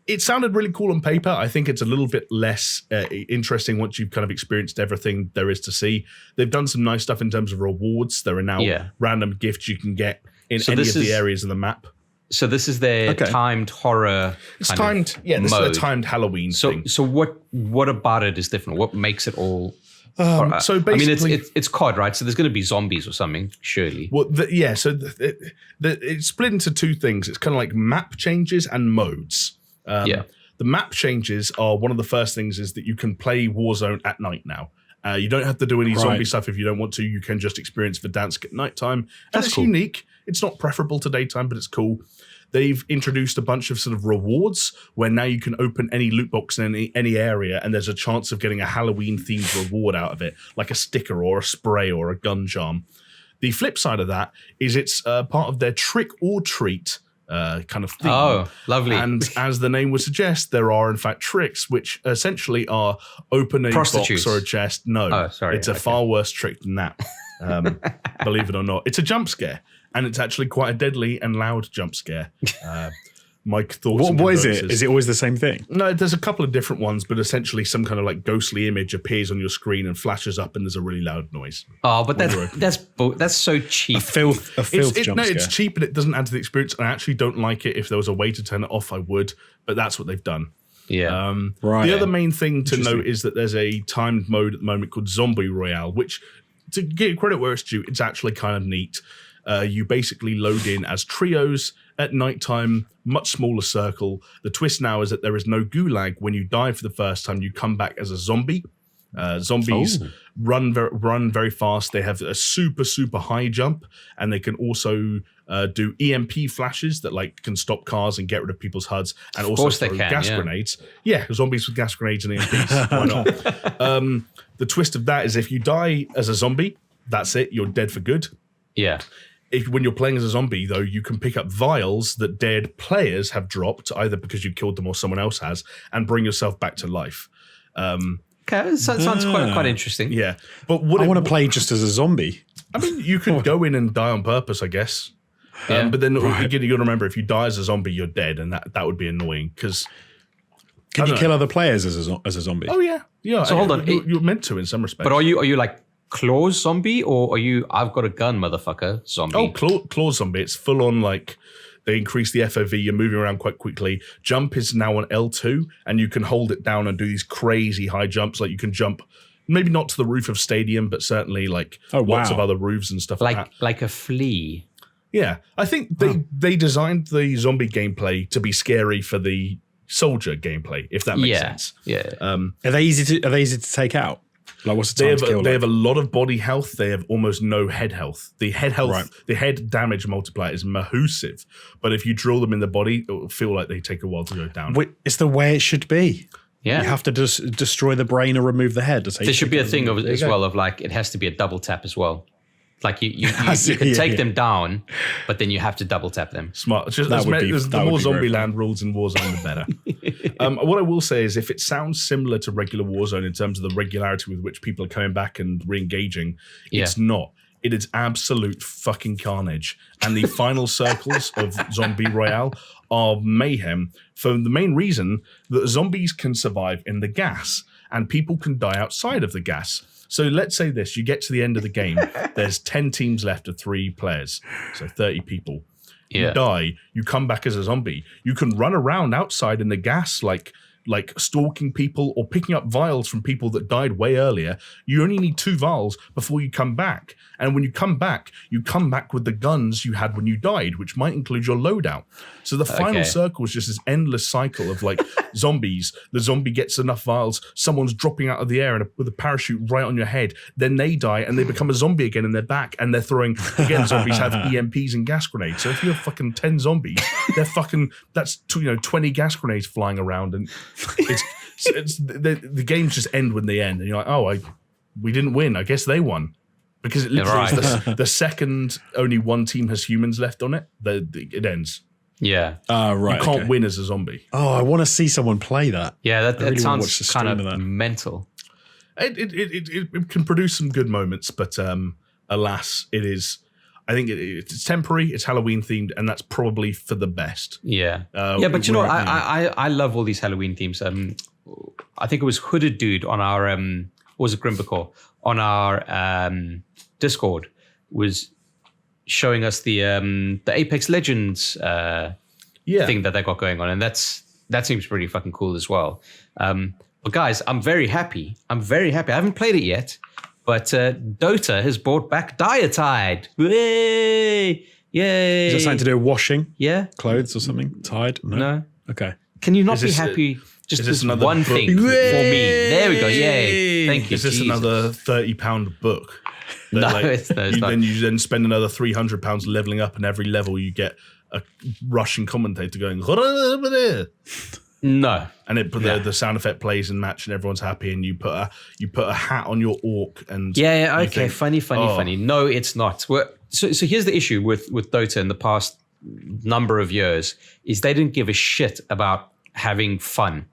it sounded really cool on paper. I think it's a little bit less interesting once you've kind of experienced everything there is to see. They've done some nice stuff in terms of rewards. There are now random gifts you can get in any of the areas of the map. So this is their timed horror. It's timed, this is a timed Halloween thing. So what about it is different? What makes it all? So basically, it's COD, right? So there's going to be zombies or something, surely. Well, it's split into two things. It's kind of like map changes and modes. The map changes are one of the first things is that you can play Warzone at night now. You don't have to do any zombie stuff if you don't want to. You can just experience Verdansk at nighttime. And it's unique. It's not preferable to daytime, but it's cool. They've introduced a bunch of sort of rewards where now you can open any loot box in any area and there's a chance of getting a Halloween-themed reward out of it, like a sticker or a spray or a gun charm. The flip side of that is it's part of their trick or treat kind of theme. Oh, lovely. And as the name would suggest, there are in fact tricks, which essentially are open a box or a chest. No, it's a far worse trick than that. Believe it or not. It's a jump scare. And it's actually quite a deadly and loud jump scare. Mike thoughts. What is it? Is it always the same thing? No, there's a couple of different ones, but essentially some kind of like ghostly image appears on your screen and flashes up, and there's a really loud noise. Oh, but that's so cheap. A filth jump scare. No, it's cheap and it doesn't add to the experience. I actually don't like it. If there was a way to turn it off, I would. But that's what they've done. Yeah. The other main thing to note is that there's a timed mode at the moment called Zombie Royale, which, to give credit where it's due, it's actually kind of neat. You basically load in as trios at nighttime, much smaller circle. The twist now is that there is no gulag. When you die for the first time, you come back as a zombie. Zombies run very fast. They have a super high jump, and they can also do EMP flashes that can stop cars and get rid of people's HUDs, and also throw gas grenades. Yeah, zombies with gas grenades and EMPs. Why not? The twist of that is if you die as a zombie, that's it. You're dead for good. Yeah. When you're playing as a zombie, though, you can pick up vials that dead players have dropped, either because you killed them or someone else has, and bring yourself back to life. Okay, so it sounds quite interesting. Yeah, but I want to play just as a zombie. I mean, you could go in and die on purpose, I guess. Yeah. But then you got to remember, if you die as a zombie, you're dead, and that would be annoying. Because can you kill other players as a zombie? Oh yeah. So hold on, you're meant to in some respects. But are you like claws zombie, or are you I've got a gun motherfucker zombie? Oh, claw zombie. It's full on they increase the FOV. You're moving around quite quickly. Jump is now on L2, and you can hold it down and do these crazy high jumps. Like you can jump, maybe not to the roof of stadium, but certainly lots of other roofs and stuff like that. Like a flea. Yeah, I think they designed the zombie gameplay to be scary for the soldier gameplay, if that makes sense. Yeah. Are they easy to take out? Like, what's the time to kill? They have a lot of body health. They have almost no head health. The head health, the head damage multiplier is massive. But if you drill them in the body, it will feel like they take a while to go down. It's the way it should be. Yeah. You have to just destroy the brain or remove the head. There should be a thing as well of it has to be a double tap as well. Like you can take them down, but then you have to double tap them. Smart. The more Zombieland rules in Warzone, the better. What I will say is, if it sounds similar to regular Warzone in terms of the regularity with which people are coming back and re-engaging, it's not. It is absolute fucking carnage. And the final circles of Zombie Royale are mayhem for the main reason that zombies can survive in the gas and people can die outside of the gas. So let's say this, you get to the end of the game, there's 10 teams left of 3 players, so 30 people. You die, you come back as a zombie. You can run around outside in the gas like stalking people or picking up vials from people that died way earlier. You only need 2 vials before you come back. And when you come back with the guns you had when you died, which might include your loadout. So the final circle is just this endless cycle of zombies. The zombie gets enough vials, someone's dropping out of the air with a parachute right on your head. Then they die and they become a zombie again and they're back and they're throwing, again, zombies have EMPs and gas grenades. So if you have fucking 10 zombies, that's 20 gas grenades flying around, and the games just end when they end, and you're like, we didn't win. I guess they won, because it literally is the second only one team has humans left on it. It ends. Yeah. You can't win as a zombie. Oh, I want to see someone play that. Yeah, that sounds kind of mental. It can produce some good moments, but alas, it is. I think it's temporary. It's Halloween themed, and that's probably for the best. Yeah, but I love all these Halloween themes. I think it was Hooded Dude on our or was it Grimbacore on our Discord was showing us the Apex Legends thing that they got going on, and that seems pretty fucking cool as well. But guys, I'm very happy. I haven't played it yet. But Dota has brought back Dietide. Yay! Yay! Is that something to do with washing? Yeah. Clothes or something? Tide? No. Okay. Can you not be happy? Just this one thing for me. There we go. Yay! Thank you. Is this another £30 book? It's not. Then you spend another £300 leveling up, and every level you get a Russian commentator going. No, and the sound effect plays and match, and everyone's happy, and you put a hat on your orc, and okay, funny. No, it's not. So here's the issue with Dota in the past number of years is they didn't give a shit about having fun.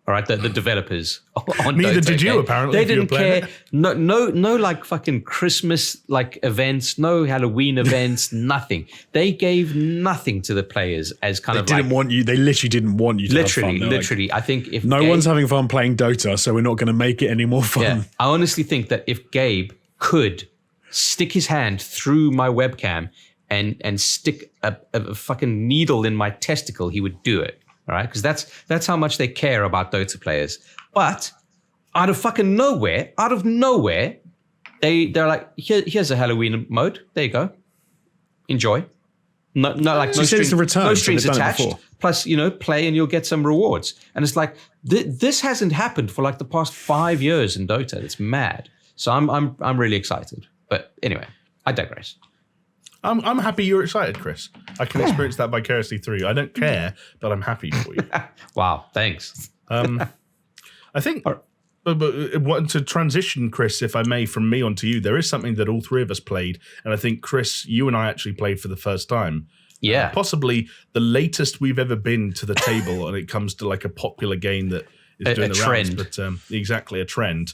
All right, the developers on Neither Dota, did you, apparently. They didn't care. No, like fucking Christmas events, no Halloween events, nothing. They gave nothing to the players as kind of. They literally didn't want you to have fun. Literally. I think if one's having fun playing Dota, so we're not going to make it any more fun. Yeah, I honestly think that if Gabe could stick his hand through my webcam and stick a fucking needle in my testicle, he would do it. All right, because that's how much they care about Dota players. But out of nowhere, they're like, here's a Halloween mode. There you go, enjoy. No, like She said it's a return, no so strings they've done it attached. before. Plus, play and you'll get some rewards. And it's like this hasn't happened for like the past 5 years in Dota. It's mad. So I'm really excited. But anyway, I digress. I'm happy you're excited, Chris. I can experience that vicariously through you. I don't care, but I'm happy for you. Wow, thanks. I think, but to transition, Chris, if I may, from me onto you, there is something that all three of us played, and I think, Chris, you and I actually played for the first time. Yeah. Possibly the latest we've ever been to the table when it comes to like a popular game that is doing the trend. rounds. But exactly, a trend.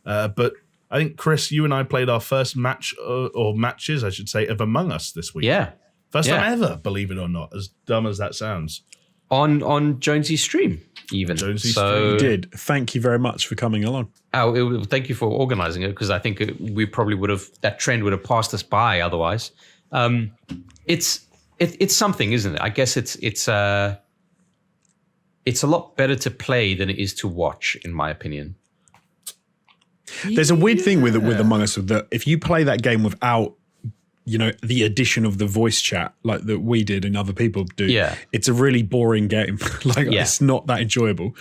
But I think, Chris, you and I played our first match, or matches, I should say, of Among Us this week. Yeah. First time ever, believe it or not, as dumb as that sounds. On Jonesy's stream, even. Jonesy's stream. You did. Thank you very much for coming along. Thank you for organizing it, because I think we probably that trend would have passed us by otherwise. It's something, isn't it? I guess it's a lot better to play than it is to watch, in my opinion. There's a weird thing with Among Us that if you play that game without, the addition of the voice chat like that we did and other people do, it's a really boring game. It's not that enjoyable.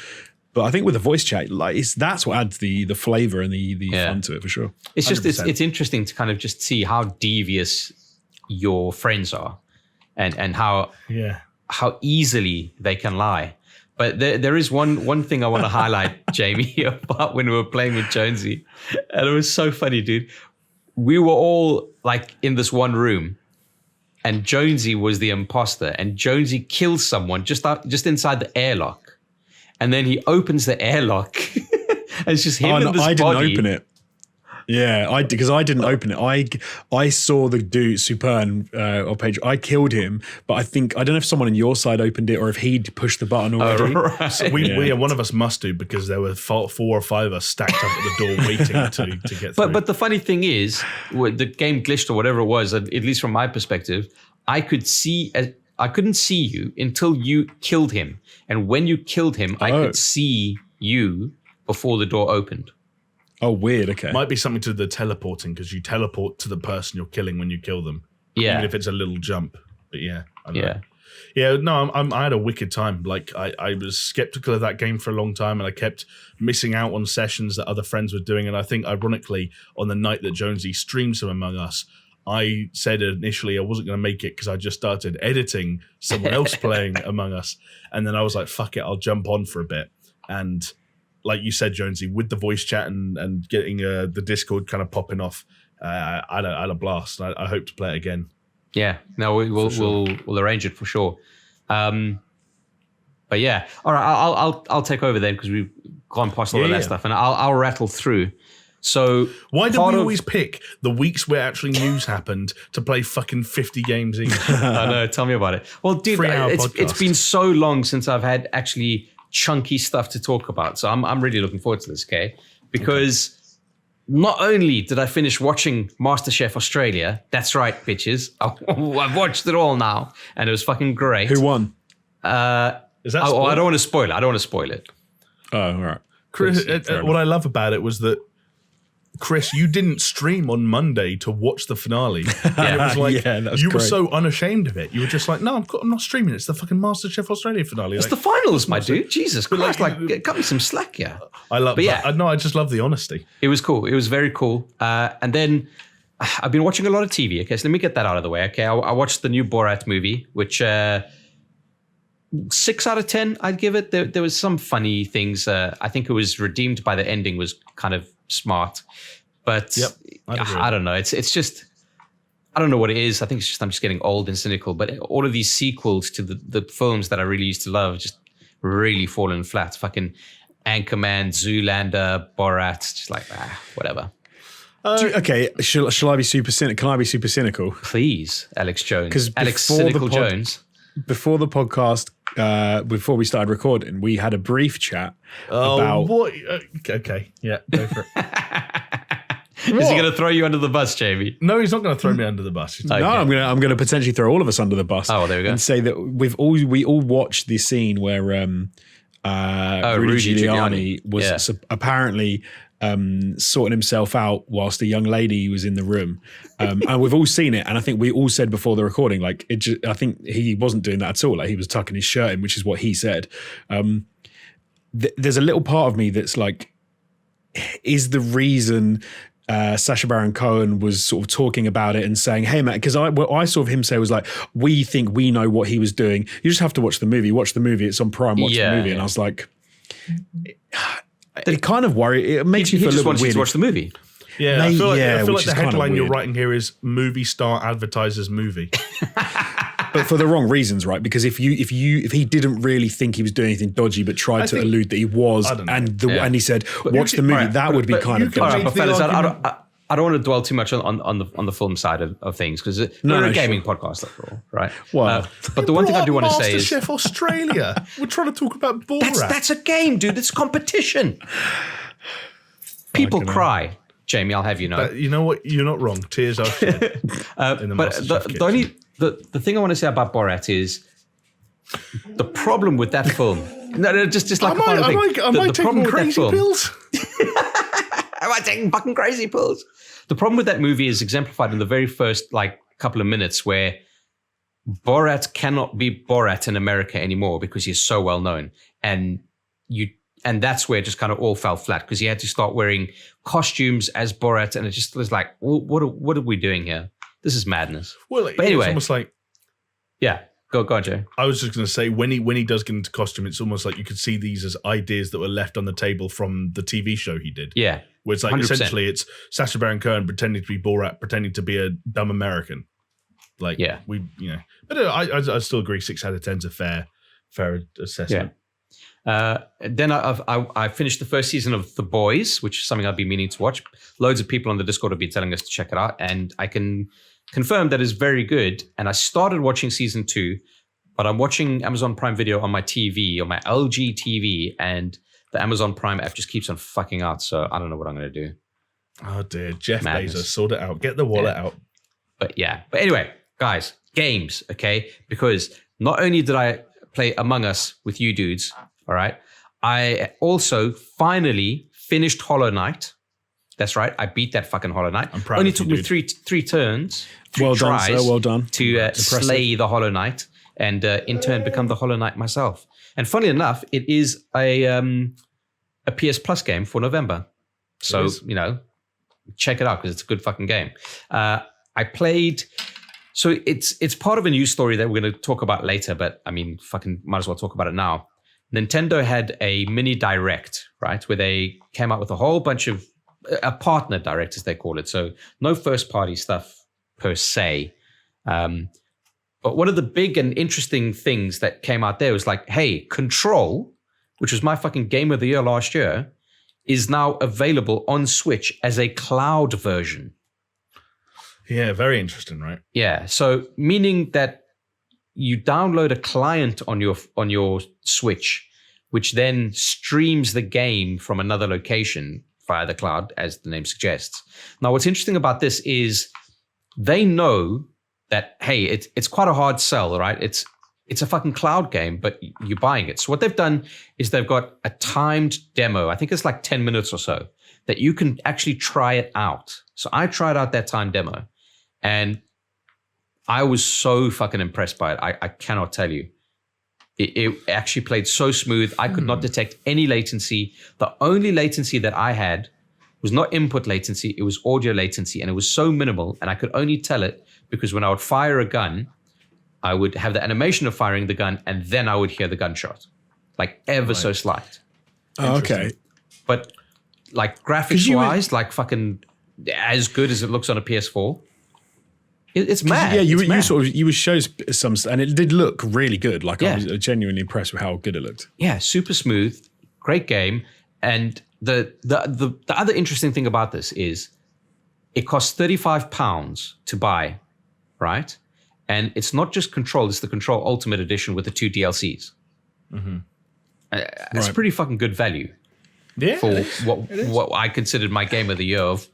But I think with the voice chat, that's what adds the flavor and the fun to it for sure. It's just it's interesting to kind of just see how devious your friends are, and how easily they can lie. But there is one thing I want to highlight, Jamie, about when we were playing with Jonesy. And it was so funny, dude. We were all like in this one room, and Jonesy was the imposter, and Jonesy kills someone just inside the airlock. And then he opens the airlock and it's just him and this I body. didn't open it. Yeah, because I didn't open it. I saw the dude Supern on page. I killed him, but I don't know if someone on your side opened it or if he'd pushed the button already. Right. So one of us must do, because there were 4 or 5 of us stacked up at the door waiting to get through. But the funny thing is, the game glitched or whatever it was. At least from my perspective, I couldn't see you until you killed him, and when you killed him, I could see you before the door opened. Oh, weird. Okay. Might be something to the teleporting, because you teleport to the person you're killing when you kill them. Yeah. Even if it's a little jump. But I don't know. Yeah. Yeah, no, I had a wicked time. Like, I was skeptical of that game for a long time, and I kept missing out on sessions that other friends were doing. And I think, ironically, on the night that Jonesy streamed some Among Us, I said initially I wasn't going to make it because I just started editing someone else playing Among Us. And then I was like, fuck it, I'll jump on for a bit. And like you said, Jonesy, with the voice chat and getting the Discord kind of popping off, I had a blast. I hope to play it again. Yeah, no, we'll arrange it for sure. But yeah, all right, I'll take over then, because we've gone past all of that stuff, and I'll rattle through. So why do we always pick the weeks where actually news happened to play fucking 50 games each? I know, tell me about it. Well, dude, it's been so long since I've had actually chunky stuff to talk about, so I'm really looking forward to this, okay? Because not only did I finish watching MasterChef Australia, that's right, bitches, I've watched it all now, and it was fucking great. Who won? Is that I don't want to spoil it. Oh, all right. Chris, what I love about it was that, Chris, you didn't stream on Monday to watch the finale. And it was like, you were so unashamed of it. You were just like, no, I'm not streaming. It's the fucking MasterChef Australia finale. It's the finals, my dude. Jesus Christ, cut me some slack, yeah. I love that. No, I just love the honesty. It was cool. It was very cool. And then I've been watching a lot of TV. Okay, so let me get that out of the way. Okay, I watched the new Borat movie, which 6 out of 10, I'd give it. There was some funny things. I think it was redeemed by the ending was kind of smart, but I don't know. It's just, I don't know what it is. I think it's just I'm just getting old and cynical. But all of these sequels to the films that I really used to love just really fallen flat. Fucking Anchorman, Zoolander, Borat, just like whatever. Okay, shall I be super cynical? Can I be super cynical? Please, Alex Jones. Because Alex Cynical Jones. Before the podcast, before we started recording, we had a brief chat about... what? Okay, yeah, go for it. Is he going to throw you under the bus, Jamie? No, he's not going to throw me under the bus. Okay. No, I'm going to potentially throw all of us under the bus. Oh, there we go. And say that we all watched the scene where Rudy Giuliani was apparently sorting himself out whilst a young lady was in the room. And we've all seen it. And I think we all said before the recording, like, I think he wasn't doing that at all. Like, he was tucking his shirt in, which is what he said. There's a little part of me that's like, is the reason Sacha Baron Cohen was sort of talking about it and saying, hey, man, because what I saw of him say was like, we think we know what he was doing. You just have to watch the movie. Watch the movie. It's on Prime. Watch the movie. And I was like, it kind of worry. It makes you feel a little bit weird. To watch the movie. Yeah, I feel like the headline you're writing here is movie star advertisers movie. But for the wrong reasons, right? Because if he didn't really think he was doing anything dodgy, but tried to allude that he was, and he said, "Watch the movie," that would be kind of. But fellas, I don't want to dwell too much on the film side of things because we're a gaming podcast, after all, right? Well, but the one thing I do want to say is MasterChef Australia. We're trying to talk about Borat. That's a game, dude. It's competition. People cry. Jamie, I'll have you know. But you know what? You're not wrong. Tears are shed in the MasterChef kitchen. The thing I want to say about Borat is the problem with that film. No, just like am I taking crazy pills? Am I taking fucking crazy pills? The problem with that movie is exemplified in the very first couple of minutes where Borat cannot be Borat in America anymore because he's so well known, and that's where it just kind of all fell flat because he had to start wearing costumes as Borat, and it just was like, what are we doing here? This is madness. Well, but anyway, it's almost like, yeah, go on, Joe. I was just going to say when he does get into costume, it's almost like you could see these as ideas that were left on the table from the TV show he did. Yeah, where it's like 100%. Essentially it's Sacha Baron Cohen pretending to be Borat, pretending to be a dumb American. Like, yeah, but I still agree. 6 out of 10 is a fair assessment. Yeah. Then I finished the first season of The Boys, which is something I've been meaning to watch. Loads of people on the Discord have been telling us to check it out, and I can confirm that it's very good. And I started watching season 2, but I'm watching Amazon Prime Video on my TV, on my LG TV, and the Amazon Prime app just keeps on fucking out. So I don't know what I'm going to do. Oh dear, Jeff Bezos, sort it out. Get the wallet out. But anyway, guys, games, okay? Because not only did I play Among Us with you dudes, all right, I also finally finished Hollow Knight. That's right, I beat that fucking Hollow Knight. I'm proud Only of took you, me dude. three turns, well tries done, sir. Well done. to slay the Hollow Knight and in turn become the Hollow Knight myself. And funnily enough, it is a PS Plus game for November. So, check it out because it's a good fucking game. I played... So it's part of a news story that we're going to talk about later, but I mean, fucking might as well talk about it now. Nintendo had a mini direct, right, where they came out with a whole bunch of a partner direct, as they call it. So no first party stuff per se. But one of the big and interesting things that came out there was like, hey, Control, which was my fucking game of the year last year, is now available on Switch as a cloud version. Yeah, very interesting, right? Yeah, so meaning that you download a client on your Switch, which then streams the game from another location via the cloud, as the name suggests. Now, what's interesting about this is they know that, hey, it's quite a hard sell, right? It's a fucking cloud game, but you're buying it. So what they've done is they've got a timed demo. I think it's like 10 minutes or so that you can actually try it out. So I tried out that timed demo, and I was so fucking impressed by it. I cannot tell you. It actually played so smooth. I could not detect any latency. The only latency that I had was not input latency. It was audio latency, and it was so minimal. And I could only tell it because when I would fire a gun, I would have the animation of firing the gun, and then I would hear the gunshot, like ever so slight. Oh, okay. But like graphics-wise, like fucking as good as it looks on a PS4. It's mad. Yeah, you showed some, and it did look really good. Like I was genuinely impressed with how good it looked. Yeah, super smooth, great game. And the other interesting thing about this is it costs £35 to buy, right? And it's not just Control; it's the Control Ultimate Edition with the 2 DLCs. Mm-hmm. It's pretty fucking good value. Yeah, for what I considered my game of the year of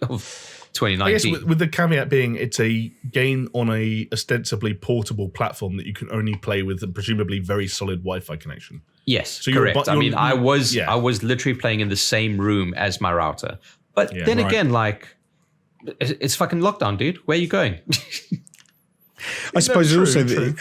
2019. I guess with the caveat being it's a game on a ostensibly portable platform that you can only play with a presumably very solid Wi-Fi connection. Yes, so correct. I was literally playing in the same room as my router, But then again, like, it's fucking lockdown, dude. Where are you going? I suppose it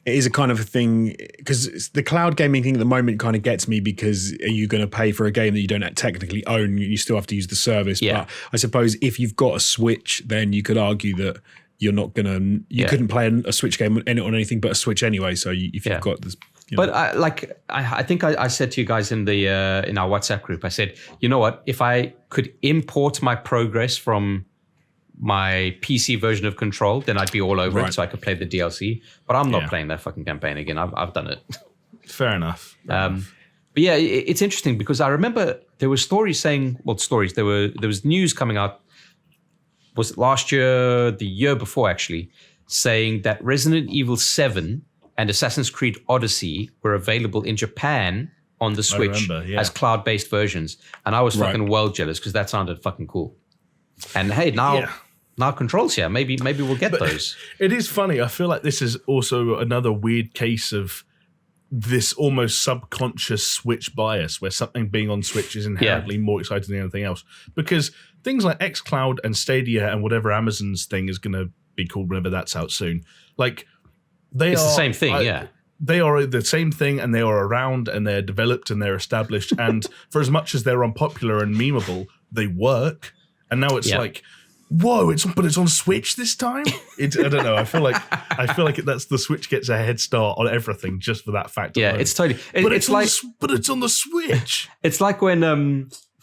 is a kind of a thing, because the cloud gaming thing at the moment kind of gets me, because are you going to pay for a game that you don't technically own? You still have to use the service. Yeah. But I suppose if you've got a Switch, then you could argue that you're not going to, you couldn't play a Switch game on anything but a Switch anyway. So if you've got this. But I think I said to you guys in our WhatsApp group, I said, you know what? If I could import my progress from my PC version of Control, then I'd be all over it, so I could play the DLC. But I'm not playing that fucking campaign again. I've done it. Fair enough. But yeah, it's interesting because I remember there were stories saying, there was news coming out. Was it last year, the year before actually, saying that Resident Evil 7 and Assassin's Creed Odyssey were available in Japan on the Switch as cloud-based versions. And I was fucking well jealous because that sounded fucking cool. And hey, now Control's here. Maybe we'll get those. It is funny. I feel like this is also another weird case of this almost subconscious Switch bias, where something being on Switch is inherently more exciting than anything else. Because things like xCloud and Stadia and whatever Amazon's thing is going to be called whenever that's out soon, like it's the same thing. They are the same thing, and they are around, and they're developed, and they're established. And for as much as they're unpopular and memeable, they work. And now it's like, whoa, it's on Switch this time. I don't know. I feel like that's the Switch gets a head start on everything just for that fact. Yeah, alone. it's totally. But it's on the Switch. It's like when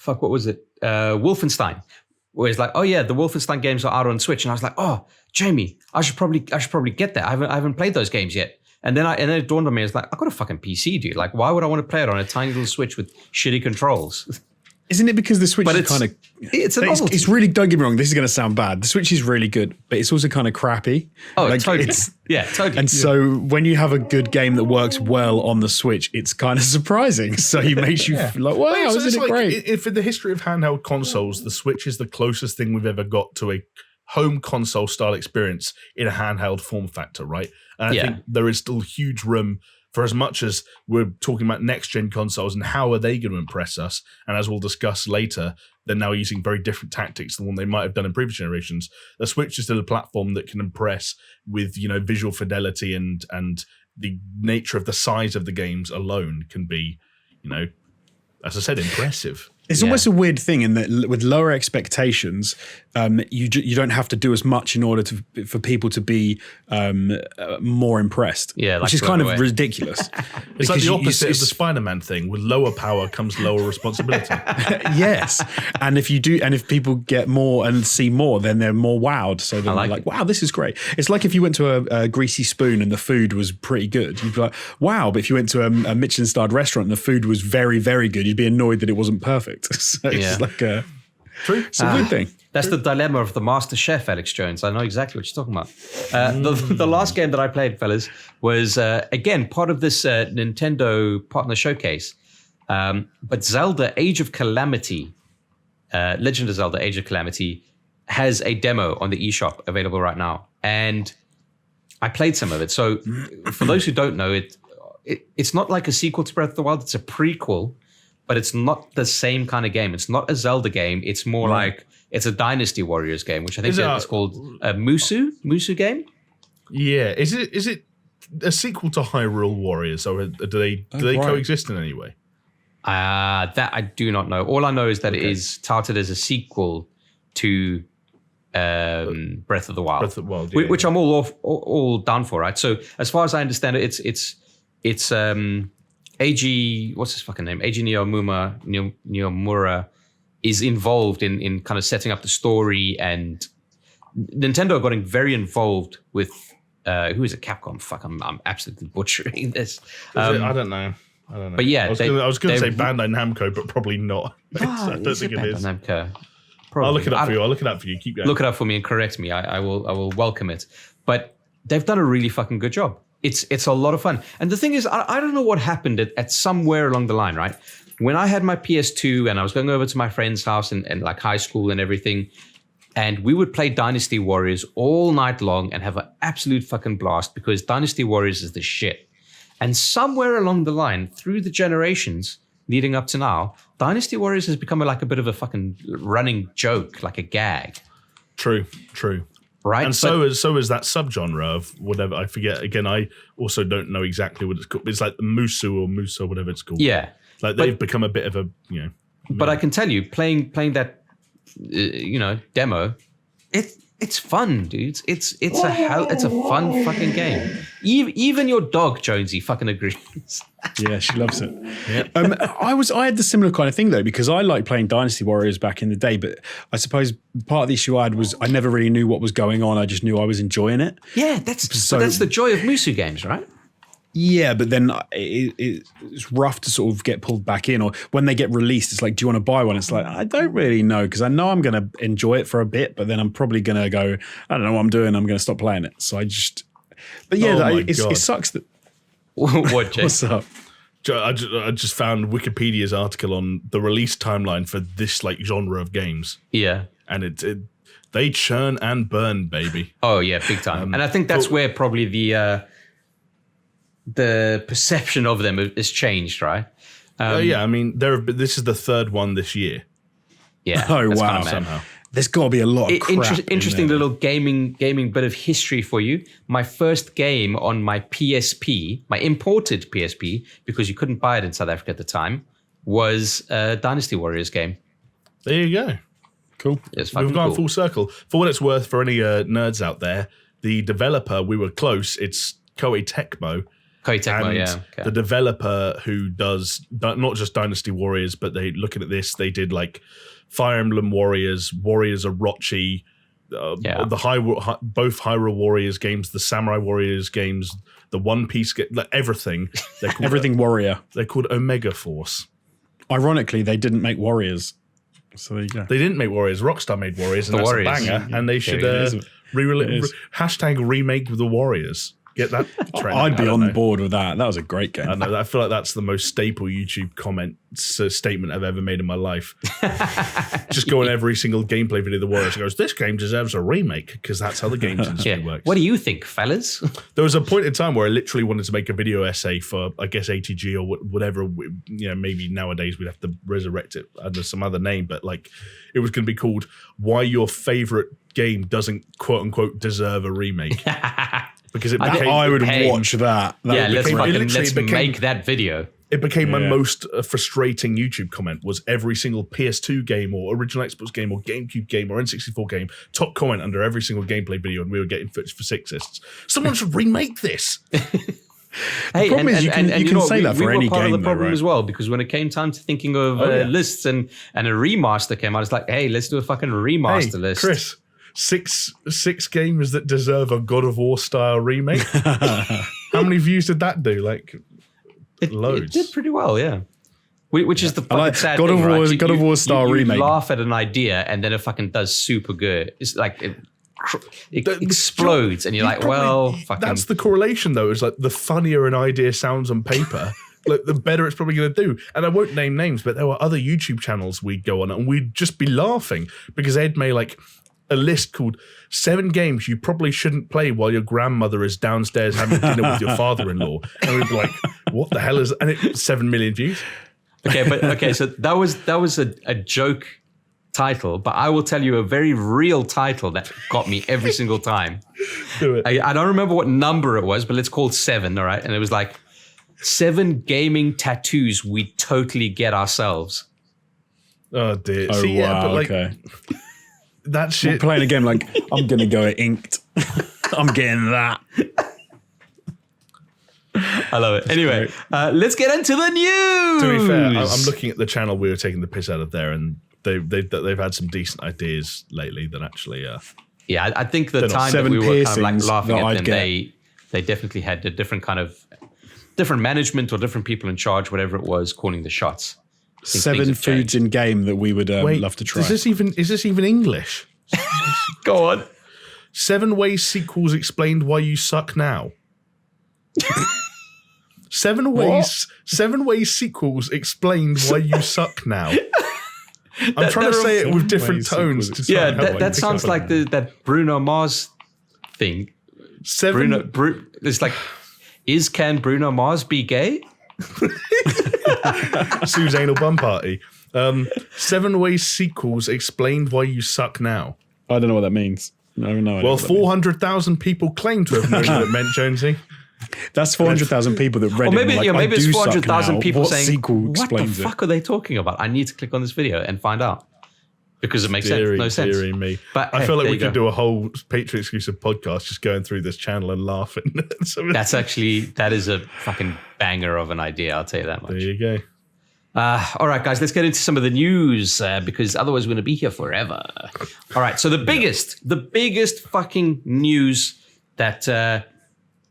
what was it? Wolfenstein, where it's like, oh yeah, the Wolfenstein games are out on Switch, and I was like, oh, Jamie, I should probably get that. I haven't played those games yet. And then it dawned on me, it's like, I've got a fucking PC, dude. Like, why would I want to play it on a tiny little Switch with shitty controls? Isn't it because the Switch is kind of... It's really, don't get me wrong, this is going to sound bad. The Switch is really good, but it's also kind of crappy. Oh, totally. Totally. And so when you have a good game that works well on the Switch, it's kind of surprising. So it makes you feel like, wow, isn't it great? If in the history of handheld consoles, the Switch is the closest thing we've ever got to a home console style experience in a handheld form factor, right? And I think there is still huge room for, as much as we're talking about next-gen consoles and how are they going to impress us, and as we'll discuss later, they're now using very different tactics than what they might have done in previous generations. The Switch is still a platform that can impress with, visual fidelity, and the nature of the size of the games alone can be, as I said, impressive. It's almost a weird thing in that with lower expectations, you don't have to do as much in order for people to be more impressed. Yeah, which is kind of ridiculous. It's like the opposite of the Spider-Man thing. With lower power comes lower responsibility. Yes, and if people get more and see more, then they're more wowed. So they're like, wow, this is great. It's like if you went to a Greasy Spoon and the food was pretty good, you'd be like, wow. But if you went to a Michelin-starred restaurant and the food was very, very good, you'd be annoyed that it wasn't perfect. So it's like it's a weird thing. That's the dilemma of the Master Chef, Alex Jones. I know exactly what you're talking about. The last game that I played, fellas, was again part of this Nintendo partner showcase. But Zelda: Age of Calamity, Legend of Zelda: Age of Calamity, has a demo on the eShop available right now, and I played some of it. So for those who don't know, it's not like a sequel to Breath of the Wild. It's a prequel. But it's not the same kind of game. It's not a Zelda game. It's more like it's a Dynasty Warriors game, which I think is called a Musu game. Yeah, is it a sequel to Hyrule Warriors, or do they coexist in any way? That I do not know. All I know is that it is touted as a sequel to Breath of the Wild, which I'm all down for, right? So as far as I understand it, it's Eiji, what's his fucking name? Eiji Niyomura is involved in kind of setting up the story, and Nintendo are getting very involved with who is it? Capcom. Fuck, I'm absolutely butchering this. I don't know. But yeah, I was going to say Bandai Namco, but probably not. I don't think it is. Namco. I'll look it up for you. Keep going. Look it up for me and correct me. I will welcome it. But they've done a really fucking good job. It's a lot of fun. And the thing is, I don't know what happened at somewhere along the line, right? When I had my PS2 and I was going over to my friend's house and like high school and everything, and we would play Dynasty Warriors all night long and have an absolute fucking blast because Dynasty Warriors is the shit. And somewhere along the line, through the generations, leading up to now, Dynasty Warriors has become like a bit of a fucking running joke, like a gag. True. Right. And so is that subgenre of whatever, I forget. Again, I also don't know exactly what it's called. It's like the Musu or Musa, whatever it's called. Yeah. Like they've become a bit of a, But I can tell you, playing that, demo, it's fun, dudes. It's a fun fucking game. Even your dog Jonesy fucking agrees. Yeah, she loves it. I had the similar kind of thing though, because I liked playing Dynasty Warriors back in the day, but I suppose part of the issue I had was I never really knew what was going on. I just knew I was enjoying it. Yeah, that's the joy of Musu games, right? Yeah, but then it's rough to sort of get pulled back in, or when they get released, it's like, do you want to buy one? It's like, I don't really know, because I know I'm going to enjoy it for a bit, but then I'm probably going to go, I don't know what I'm doing, I'm going to stop playing it. So it sucks that. What, Jake? What's up? I just found Wikipedia's article on the release timeline for this like genre of games. Yeah. And they churn and burn, baby. Oh yeah, big time. And I think that's where probably the perception of them has changed, right? I mean, this is the third one this year. Yeah. Oh wow! Somehow. There's got to be a lot of crap interesting in there. little gaming bit of history for you. My first game on my PSP, my imported PSP, because you couldn't buy it in South Africa at the time, was a Dynasty Warriors game. There you go. Cool. We've gone full circle. For what it's worth, for any nerds out there, the developer, we were close. It's Koei Tecmo. Okay. The developer who does not just Dynasty Warriors, but looking at this, they did like Fire Emblem Warriors, Warriors Orochi, both Hyrule Warriors games, the Samurai Warriors games, the One Piece like everything. Everything Warrior. They're called Omega Force. Ironically, they didn't make Warriors. So there you go. They didn't make Warriors. Rockstar made Warriors, and that's a banger. And they should hashtag remake the Warriors. Get that trend. I'd be on board with that. That was a great game. I feel like that's the most staple YouTube statement I've ever made in my life. Just go on every single gameplay video of the Warriors and goes, this game deserves a remake, because that's how the game industry works. What do you think, fellas? There was a point in time where I literally wanted to make a video essay for, I guess, ATG or whatever. Maybe nowadays we'd have to resurrect it under some other name, but like it was going to be called "Why Your Favorite Game Doesn't Quote Unquote Deserve a Remake." Because I would watch that. Let's make that video. It became my most frustrating YouTube comment was every single PS2 game or original Xbox game or GameCube game or N64 game, top comment under every single gameplay video, and we were getting footage for Sixists. Someone should remake this. The problem is you can say that for any game. We were part of the problem as well, because when it came time to thinking of lists and a remaster came out, it's like, hey, let's do a fucking remaster list. Chris. Six games that deserve a God of War style remake. How many views did that do? Like loads. It did pretty well, yeah. Which is the fucking sad God thing, right? God of War style remake. You laugh at an idea and then it fucking does super good. It's like it explodes, and you're like, fucking. That's the correlation, though. Is like the funnier an idea sounds on paper, like the better it's probably going to do. And I won't name names, but there were other YouTube channels we'd go on and we'd just be laughing because Ed made like a list called 7 games you probably shouldn't play while your grandmother is downstairs having dinner with your father-in-law. And we'd be like, what the hell is that? And it's 7 million views. So that was a joke title, but I will tell you a very real title that got me every single time. Do it. I don't remember what number it was, but it's called 7, all right? And it was like 7 gaming tattoos we totally get ourselves. Oh dear. Oh, See, wow, but like, okay. That shit. I'm playing a game like, I'm going to go inked. I'm getting that. I love it. Anyway, let's get into the news. To be fair, I'm looking at the channel we were taking the piss out of there, and they've had some decent ideas lately that actually. Yeah, I think the time that we were kind of like laughing at them, they definitely had a different kind of different management or different people in charge, whatever it was, calling the shots. 7 foods in game that we would love to try. Is this even English? Go on. 7 ways sequels explained why you suck now. 7 ways sequels explained why you suck now. I'm trying to say it with different tones. That sounds like that Bruno Mars thing. It's like, can Bruno Mars be gay? Sue's anal bum party. 7 Ways sequels explained why you suck now. I don't know what that means. No. Well, 400,000 people claim to have known what it meant, Jonesy. That's 400,000 people that read or maybe, it. Maybe it's 400,000 people what saying, sequel what the explains fuck are they talking about? I need to click on this video and find out. Because it makes no sense. Deary me. But I feel like we could do a whole Patreon exclusive podcast just going through this channel and laughing. That is a fucking banger of an idea, I'll tell you that much. There you go. All right, guys, let's get into some of the news because otherwise we're going to be here forever. All right, so the biggest fucking news that,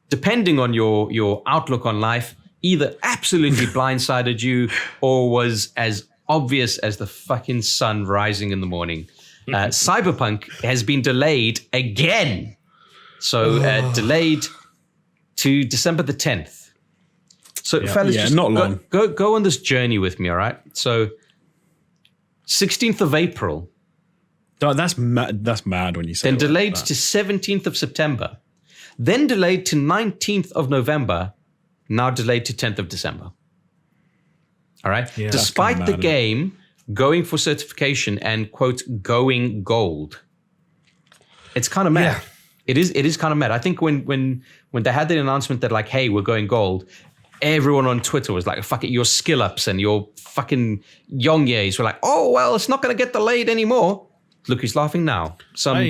depending on your outlook on life, either absolutely blindsided you or was as obvious as the fucking sun rising in the morning. Cyberpunk has been delayed again. So delayed to December the 10th. So fellas, just not long. Go on this journey with me, all right? So 16th of April. That's mad when you say Then delayed that. to 17th of September. Then delayed to 19th of November. Now delayed to 10th of December. All right. Yeah, despite the game going for certification and quote going gold, it's kind of mad. Yeah. It is kind of mad. I think when they had the announcement that like, hey, we're going gold, everyone on Twitter was like, fuck it, your skill ups and your fucking Yongye's were like, oh well, it's not going to get delayed anymore. Look who's laughing now. Some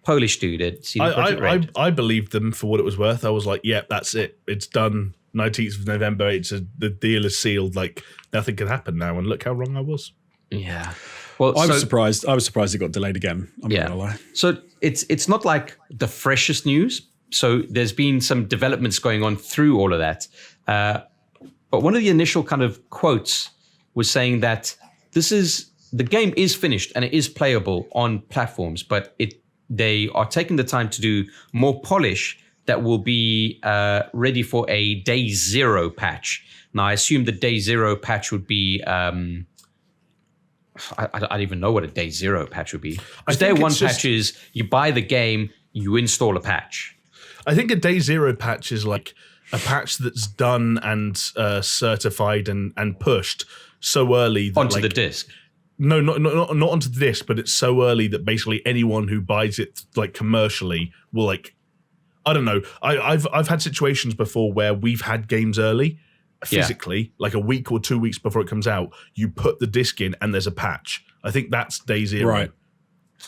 Polish dude at CD Projekt Red. I believed them for what it was worth. I was like, yeah, that's it. It's done. 19th of November. The deal is sealed. Like nothing can happen now. And look how wrong I was. Yeah. Well, I was surprised. I was surprised it got delayed again. I'm not gonna lie. So it's not like the freshest news. So there's been some developments going on through all of that. But one of the initial kind of quotes was saying that the game is finished and it is playable on platforms, but they are taking the time to do more polish that will be ready for a day zero patch. Now, I assume the day zero patch would be, I don't even know what a day zero patch would be. Because day one patch is you buy the game, you install a patch. I think a day zero patch is like a patch that's done and certified and pushed so early that onto the disc. No, not onto the disc, but it's so early that basically anyone who buys it like commercially will like, I don't know. I've had situations before where we've had games early physically, like a week or 2 weeks before it comes out. You put the disc in and there's a patch. I think that's day zero. Right.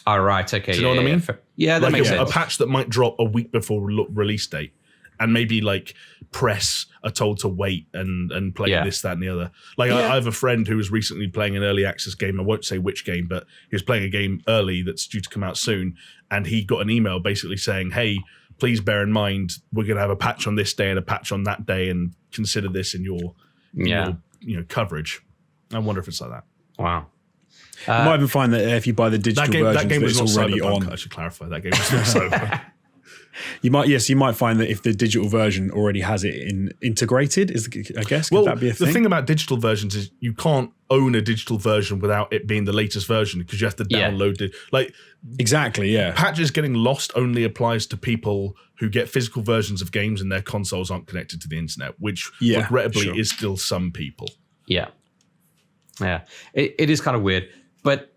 All right. Okay. Do you know what I mean? Yeah, that like makes sense. A patch that might drop a week before release date, and maybe like press are told to wait and play this, that, and the other. Like I have a friend who was recently playing an early access game. I won't say which game, but he was playing a game early that's due to come out soon, and he got an email basically saying, "Hey, please bear in mind we're going to have a patch on this day and a patch on that day, and consider this in your coverage." I wonder if it's like that. Wow. You might even find that if you buy the digital version, that game was it's not already Cyberpunk, on. I should clarify. That game was not Cyberpunk. You might find that if the digital version already has it integrated, I guess, could that be a thing? The thing about digital versions is you can't own a digital version without it being the latest version because you have to download it. Like exactly, yeah. Patches getting lost only applies to people who get physical versions of games and their consoles aren't connected to the internet, which regrettably is still some people. Yeah. Yeah. It is kind of weird. But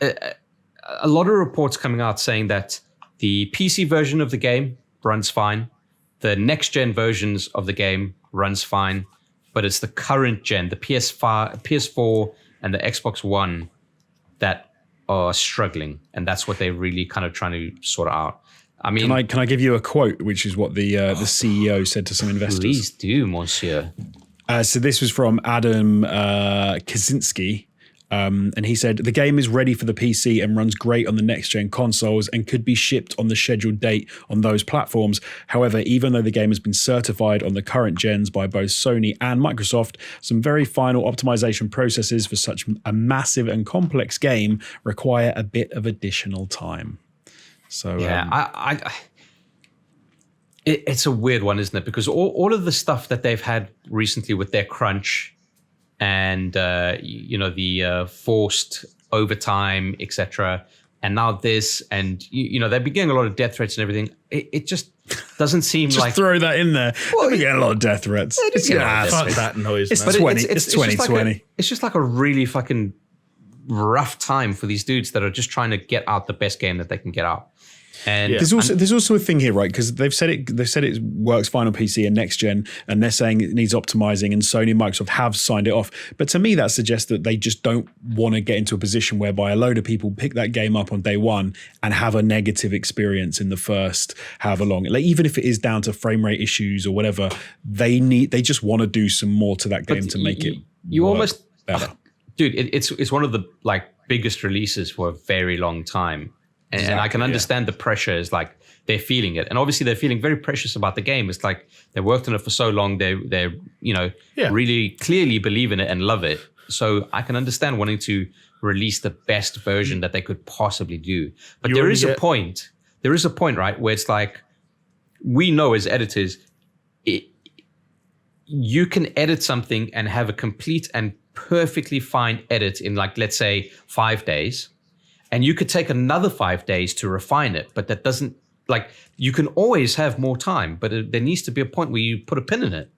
a lot of reports coming out saying that the PC version of the game runs fine. The next-gen versions of the game runs fine. But it's the current gen, the PS4 and the Xbox One that are struggling. And that's what they're really kind of trying to sort out. I mean, can I give you a quote, which is what the CEO said to some investors? Please do, monsieur. So this was from Adam Kaczynski. And he said, the game is ready for the PC and runs great on the next-gen consoles and could be shipped on the scheduled date on those platforms. However, even though the game has been certified on the current gens by both Sony and Microsoft, some very final optimization processes for such a massive and complex game require a bit of additional time. So it's a weird one, isn't it? Because all of the stuff that they've had recently with their crunch and the forced overtime, etc., and now this, and they've been getting a lot of death threats and everything. It just doesn't seem Just like throw that in there. Well, we get a lot of death threats. It's Fuck that noise. It's man. 2020. It's just like a really fucking rough time for these dudes that are just trying to get out the best game that they can get out. And there's also a thing here, right? Because they've said it works fine on PC and next gen, and they're saying it needs optimizing, and Sony and Microsoft have signed it off. But to me, that suggests that they just don't want to get into a position whereby a load of people pick that game up on day one and have a negative experience in the first however long. Like, even if it is down to frame rate issues or whatever, they just want to do some more to that game to make it work better. Dude, it's one of the like biggest releases for a very long time. And I can understand the pressure is like they're feeling it. And obviously they're feeling very precious about the game. It's like they worked on it for so long. They're really clearly believe in it and love it. So I can understand wanting to release the best version that they could possibly do. But there is a point, right, where it's like, we know as editors, you can edit something and have a complete and perfectly fine edit in like, let's say 5 days. And you could take another 5 days to refine it, but that doesn't, like, you can always have more time, but there needs to be a point where you put a pin in it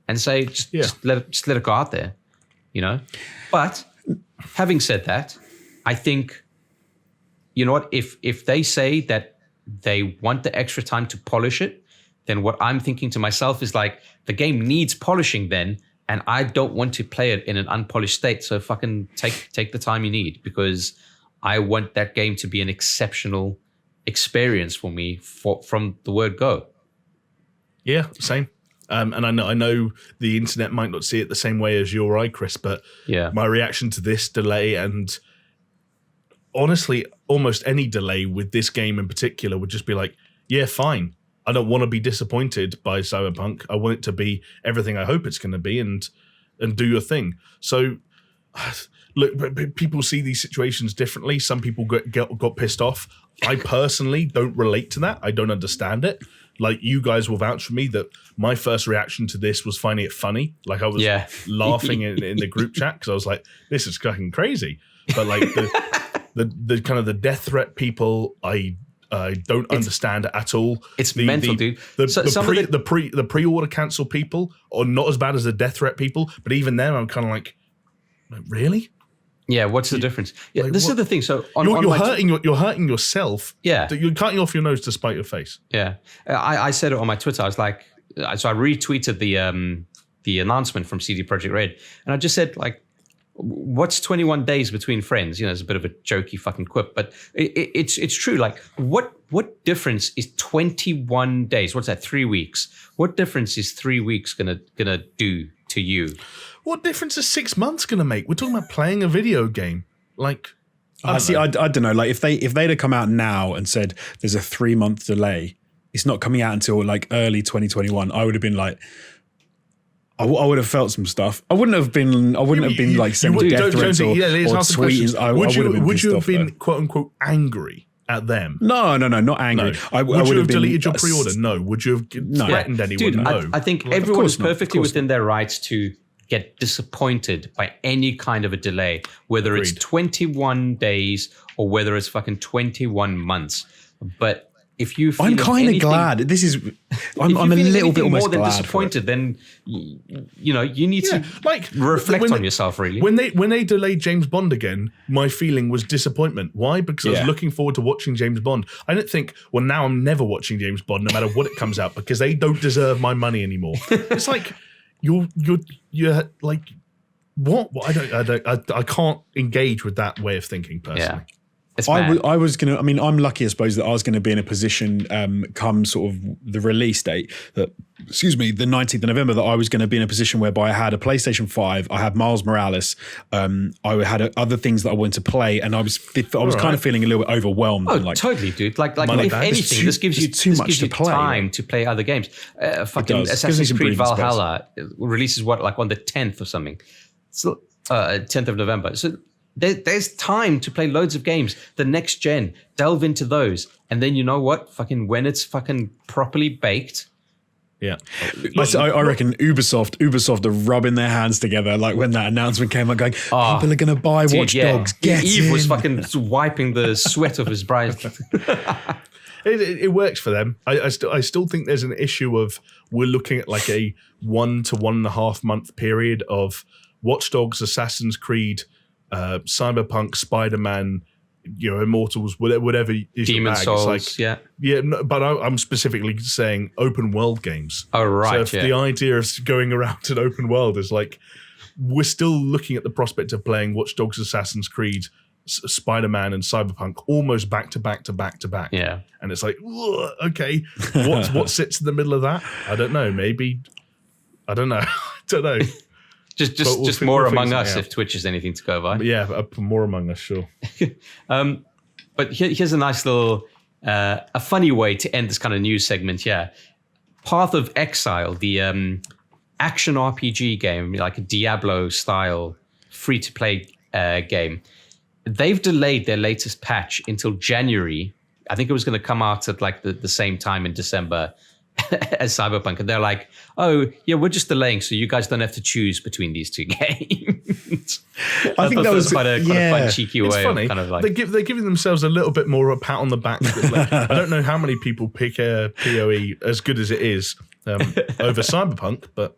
and say, just let it go out there, you know? But having said that, I think, you know what, if they say that they want the extra time to polish it, then what I'm thinking to myself is like, the game needs polishing then, and I don't want to play it in an unpolished state, so fucking take the time you need, because I want that game to be an exceptional experience for me from the word go. Yeah, same. And I know the internet might not see it the same way as you or I, Chris, but my reaction to this delay, and honestly, almost any delay with this game in particular, would just be like, yeah, fine. I don't want to be disappointed by Cyberpunk. I want it to be everything I hope it's going to be, and do your thing. So, look, people see these situations differently. Some people got pissed off. I personally don't relate to that. I don't understand it. Like, you guys will vouch for me that my first reaction to this was finding it funny. Like, I was laughing in the group chat because I was like, this is fucking crazy. But like the kind of the death threat people, I don't understand it at all. It's mental, dude. The pre-order cancel people are not as bad as the death threat people, but even then, I'm kind of like, really? Yeah, what's the difference? Yeah, like, this is the thing. So you're hurting yourself. Yeah, you're cutting off your nose to spite your face. Yeah, I said it on my Twitter. I was like, so I retweeted the announcement from CD Projekt Red, and I just said like, what's 21 days between friends? You know, it's a bit of a jokey fucking quip, but it's true. Like, what difference is 21 days? What's that? 3 weeks? What difference is 3 weeks gonna do to you? What difference is 6 months going to make? We're talking about playing a video game. Like, I don't know. Like, if they'd have come out now and said there's a 3 month delay, it's not coming out until like early 2021. I would have been like, I would have felt some stuff. I wouldn't have been like sending death threats or tweets. Would you have been quote unquote angry at them? No, not angry. No. Would you have deleted your pre-order? No. Would you have threatened anyone? Dude, no. I think everyone is perfectly within their rights to get disappointed by any kind of a delay, whether it's 21 days or whether it's fucking 21 months. But if you feel I'm kind of glad this is. I'm a little bit almost more than glad disappointed. Then you need to like reflect on yourself. Really, when they delayed James Bond again, my feeling was disappointment. Why? Because I was looking forward to watching James Bond. I didn't think, well, now I'm never watching James Bond, no matter what it comes out, because they don't deserve my money anymore. It's like. You're like, what? I can't engage with that way of thinking personally. Yeah. I was gonna. I mean, I'm lucky, I suppose, that I was going to be in a position come sort of the release date that, the 19th of November, that I was going to be in a position whereby I had a PlayStation 5, I had Miles Morales, I had other things that I wanted to play, and I was kind of feeling a little bit overwhelmed. Oh, and like, totally, dude. Like if anything, this gives you time to play other games. Fucking Assassin's Creed Valhalla releases like on the 10th or something. So 10th of November. So. There's time to play loads of games. The next gen, delve into those. And then you know what? Fucking when it's fucking properly baked. Yeah. I reckon Ubisoft are rubbing their hands together like when that announcement came out going, people are going to buy Watch Dogs. Get Eve in. was fucking wiping the sweat of his brow. it works for them. I still think there's an issue of we're looking at like a 1 to 1.5 month period of Watch Dogs, Assassin's Creed, Cyberpunk, Spider-Man, Immortals, whatever is Demon your bag. Souls, it's like, no, but I'm specifically saying open world games. Oh, right. So if the idea of going around an open world is like, we're still looking at the prospect of playing Watch Dogs, Assassin's Creed, Spider-Man, and Cyberpunk almost back to back to back to back. Yeah. And it's like, okay, what sits in the middle of that? I don't know. Maybe, I don't know. I don't know. Just more Among Us if Twitch is anything to go by. But yeah, more Among Us, sure. But here's a nice little, a funny way to end this kind of news segment here. Path of Exile, the action RPG game, like a Diablo-style free-to-play game, they've delayed their latest patch until January. I think it was going to come out at like the same time in December as Cyberpunk, and they're like, "Oh, yeah, we're just delaying, so you guys don't have to choose between these two games." I think that was quite a fun, cheeky way. It's funny. Of kind of like they're giving themselves a little bit more a pat on the back. Like, I don't know how many people pick a PoE as good as it is over Cyberpunk, but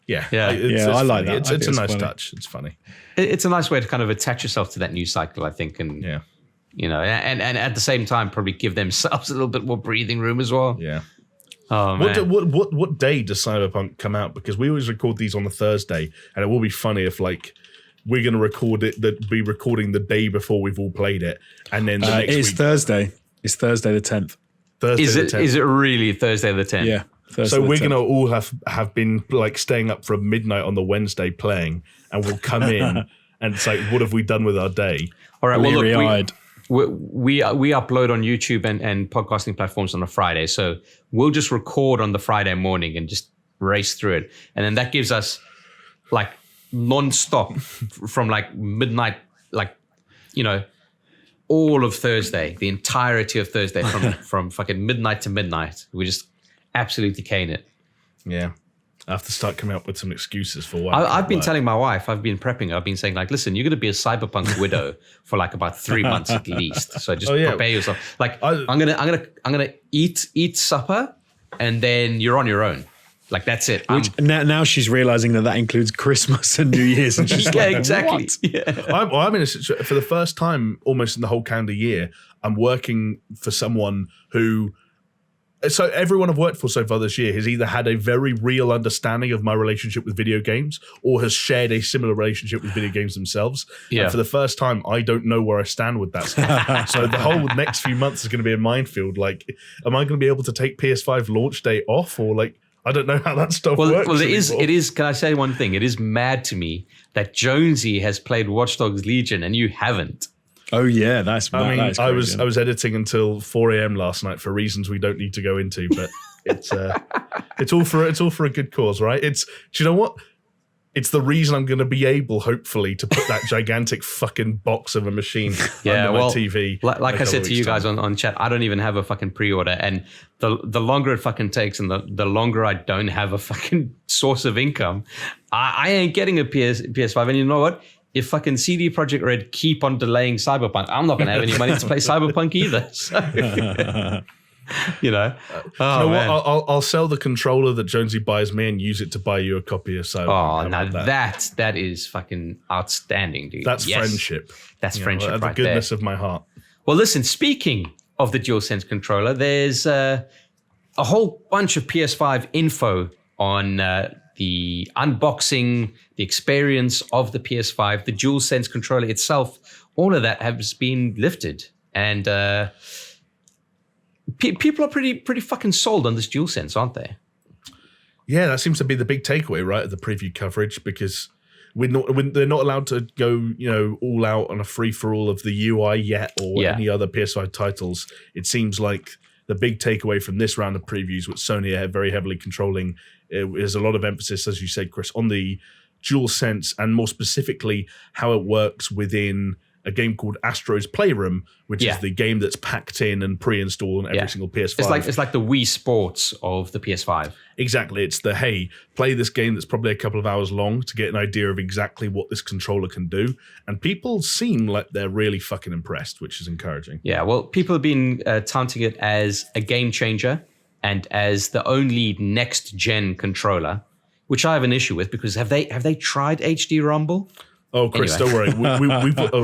yeah, I like that. It's a nice touch. It's funny. It's a nice way to kind of attach yourself to that news cycle, I think, and and at the same time probably give themselves a little bit more breathing room as well. Yeah. Oh, man. What day does Cyberpunk come out? Because we always record these on the Thursday, and it will be funny if like we're going to record it, be recording the day before we've all played it, and then the next week. Thursday. It's Thursday the 10th. Is it really Thursday the 10th? Yeah. Thursday so we're going to all have been like staying up from midnight on the Wednesday playing, and we'll come in and it's like, what have we done with our day? All right. Well, look, we upload on YouTube and podcasting platforms on a Friday, so we'll just record on the Friday morning and just race through it, and then that gives us like non-stop from like midnight, like all of Thursday, the entirety of Thursday from fucking midnight to midnight. We just absolutely cane it. Yeah. I have to start coming up with some excuses for why. I've been telling my wife, I've been prepping her, I've been saying like, listen, you're going to be a Cyberpunk widow for like about 3 months at least. So just prepare yourself. Like I'm gonna eat supper, and then you're on your own. Like that's it. Now she's realizing that includes Christmas and New Year's, and she's like, exactly. What? Yeah. I'm in a situation for the first time almost in the whole calendar year. I'm working for someone who. So everyone I've worked for so far this year has either had a very real understanding of my relationship with video games or has shared a similar relationship with video games themselves. Yeah. And for the first time, I don't know where I stand with that stuff. So the whole next few months is going to be a minefield. Like, am I going to be able to take PS5 launch day off, or like, I don't know how that stuff works. Well, it is. Can I say one thing? It is mad to me that Jonesy has played Watch Dogs Legion and you haven't. Oh yeah, that's. I mean, that is I crazy. was editing until 4 a.m. last night for reasons we don't need to go into, but it's all for a good cause, right? Do you know what? It's the reason I'm going to be able, hopefully, to put that gigantic fucking box of a machine under my TV. Like I said to you guys on chat, I don't even have a fucking pre-order, and the longer it fucking takes, and the longer I don't have a fucking source of income, I ain't getting a PS5. And you know what? If fucking CD Projekt Red keep on delaying Cyberpunk, I'm not going to have any money to play Cyberpunk either. So, I'll sell the controller that Jonesy buys me and use it to buy you a copy of Cyberpunk. Oh, now that is fucking outstanding, dude. That's friendship. That's friendship right there. The goodness of my heart. Well, listen, speaking of the DualSense controller, there's a whole bunch of PS5 info on the unboxing, the experience of the PS5, the DualSense controller itself. All of that has been lifted, and people are pretty fucking sold on this DualSense, aren't they? Yeah, that seems to be the big takeaway, right, of the preview coverage, because they're not allowed to go, all out on a free for all of the UI yet, or any other PS5 titles. It seems like the big takeaway from this round of previews, which Sony are very heavily controlling, is a lot of emphasis, as you said, Chris, on the DualSense, and more specifically how it works within a game called Astro's Playroom, which is the game that's packed in and pre-installed on every single PS5. It's like the Wii Sports of the PS5. Exactly. It's the, hey, play this game that's probably a couple of hours long to get an idea of exactly what this controller can do. And people seem like they're really fucking impressed, which is encouraging. Yeah, well, people have been touting it as a game changer and as the only next-gen controller, which I have an issue with because have they tried HD Rumble? Oh, Chris, Anyway. don't worry.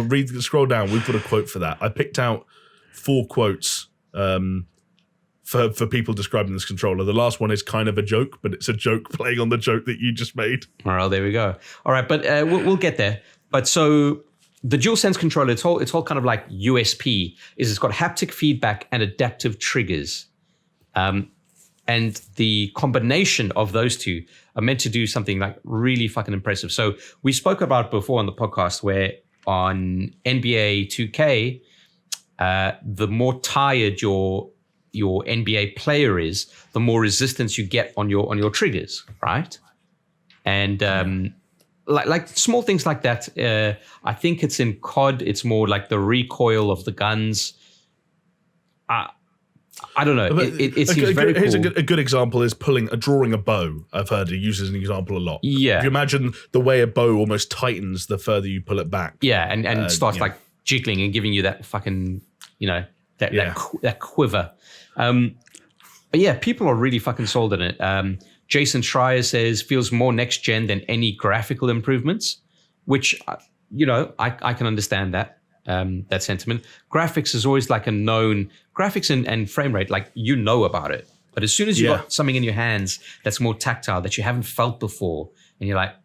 We put, scroll down. We put a quote for that. I picked out 4 quotes for people describing this controller. The last one is kind of a joke, but it's a joke playing on the joke that you just made. Well, there we go. All right, but we'll get there. But so the DualSense controller, it's all kind of like USP. It's got haptic feedback and adaptive triggers. And the combination of those two are meant to do something like really fucking impressive. So we spoke about before on the podcast where on NBA 2K, the more tired your NBA player is, the more resistance you get on your triggers, right? And like small things like that. I think it's in COD. It's more like the recoil of the guns. I don't know. It seems very cool. Here's a good example is drawing a bow. I've heard it used as an example a lot. Yeah. If you imagine the way a bow almost tightens the further you pull it back. Yeah, and starts like jiggling and giving you that fucking, that quiver. But yeah, people are really fucking sold on it. Jason Schreier says feels more next gen than any graphical improvements, which I can understand that. That sentiment. Graphics is always like a known graphics and frame rate, like about it. But as soon as you got something in your hands that's more tactile that you haven't felt before, and you're like,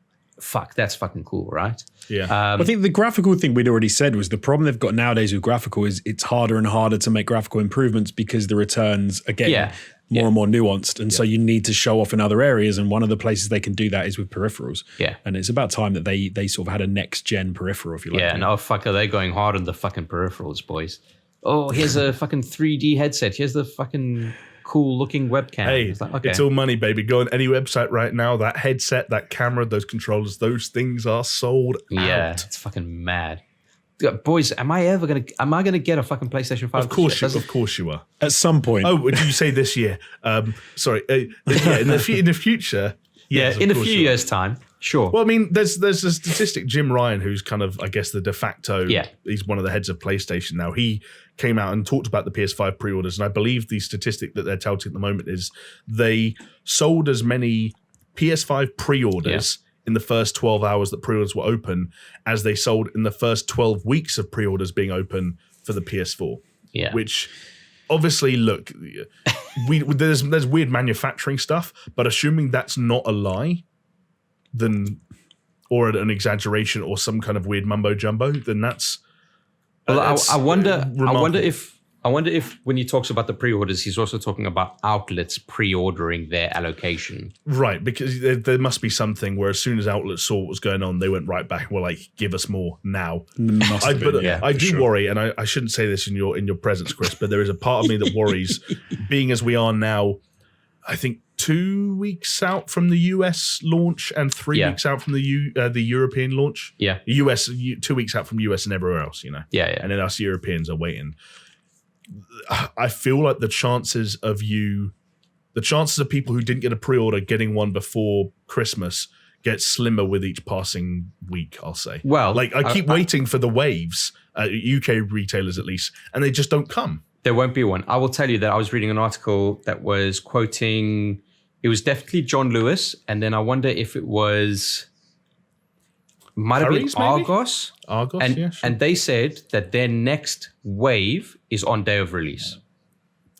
fuck, that's fucking cool, right? Yeah. I think the graphical thing we'd already said was the problem they've got nowadays with graphical is it's harder and harder to make graphical improvements because the returns are getting more and more nuanced. And so you need to show off in other areas. And one of the places they can do that is with peripherals. Yeah. And it's about time that they sort of had a next gen peripheral, if you like. Yeah, and fuck, are they going hard on the fucking peripherals, boys? Oh, here's a fucking 3D headset. Here's the fucking cool looking webcam. Hey, it's all money, baby. Go on any website right now. That headset, that camera, those controllers, those things are sold out. Yeah, it's fucking mad. Boys, am I gonna get a fucking PlayStation 5? Of course you are. At some point. Oh, did you say this year? Sorry. In the future. Yes, in a few years' time. Sure. Well, I mean, there's a statistic. Jim Ryan, who's kind of, I guess, the de facto. Yeah. He's one of the heads of PlayStation now. He came out and talked about the PS5 pre-orders, and I believe the statistic that they're touting at the moment is they sold as many PS5 pre-orders in the first 12 hours that pre-orders were open as they sold in the first 12 weeks of pre-orders being open for the PS4. Yeah. Which obviously, look, there's weird manufacturing stuff, but assuming that's not a lie, or an exaggeration or some kind of weird mumbo jumbo, then that's. Well, I wonder if when he talks about the pre-orders, he's also talking about outlets pre-ordering their allocation. Right, because there must be something where as soon as outlets saw what was going on, they went right back and were like, give us more now. I do worry, and I shouldn't say this in your presence, Chris, but there is a part of me that worries, being as we are now, I think 2 weeks out from the US launch and 3 weeks out from the European launch. Yeah. US, 2 weeks out from US and everywhere else, Yeah. And then us Europeans are waiting. I feel like the chances of people who didn't get a pre-order getting one before Christmas get slimmer with each passing week, I'll say. Well, like I keep waiting for the waves, UK retailers at least, and they just don't come. There won't be one. I will tell you that I was reading an article that was quoting, it was definitely John Lewis, and then I wonder if it might have been Argos. Argos, and, yeah. Sure. And they said that their next wave is on day of release.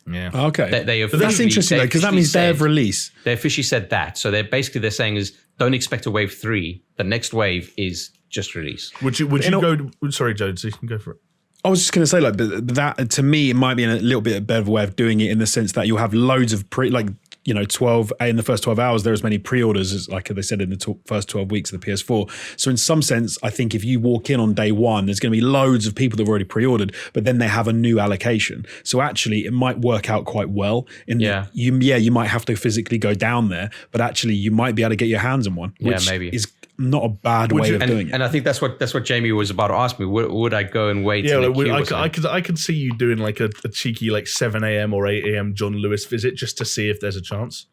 Yeah. Okay. That's interesting though, because that means day of release. They officially said that. So they're saying is don't expect a wave 3. The next wave is just release. Would you go? Sorry, Joe, so you can go for it. I was just going to say, like, but that to me, it might be a little bit better way of doing it in the sense that you'll have loads of 12 in the first 12 hours, there are as many pre-orders as, like they said, in the first 12 weeks of the PS4. So in some sense, I think if you walk in on day one, there's going to be loads of people that have already pre-ordered, but then they have a new allocation. So actually, it might work out quite well. You might have to physically go down there, but actually, you might be able to get your hands on one. Which is not a bad way of doing it. And I think that's what Jamie was about to ask me. Would I go and wait? Yeah, I could see you doing like a cheeky like 7 a.m. or 8 a.m. John Lewis visit just to see if there's a chance.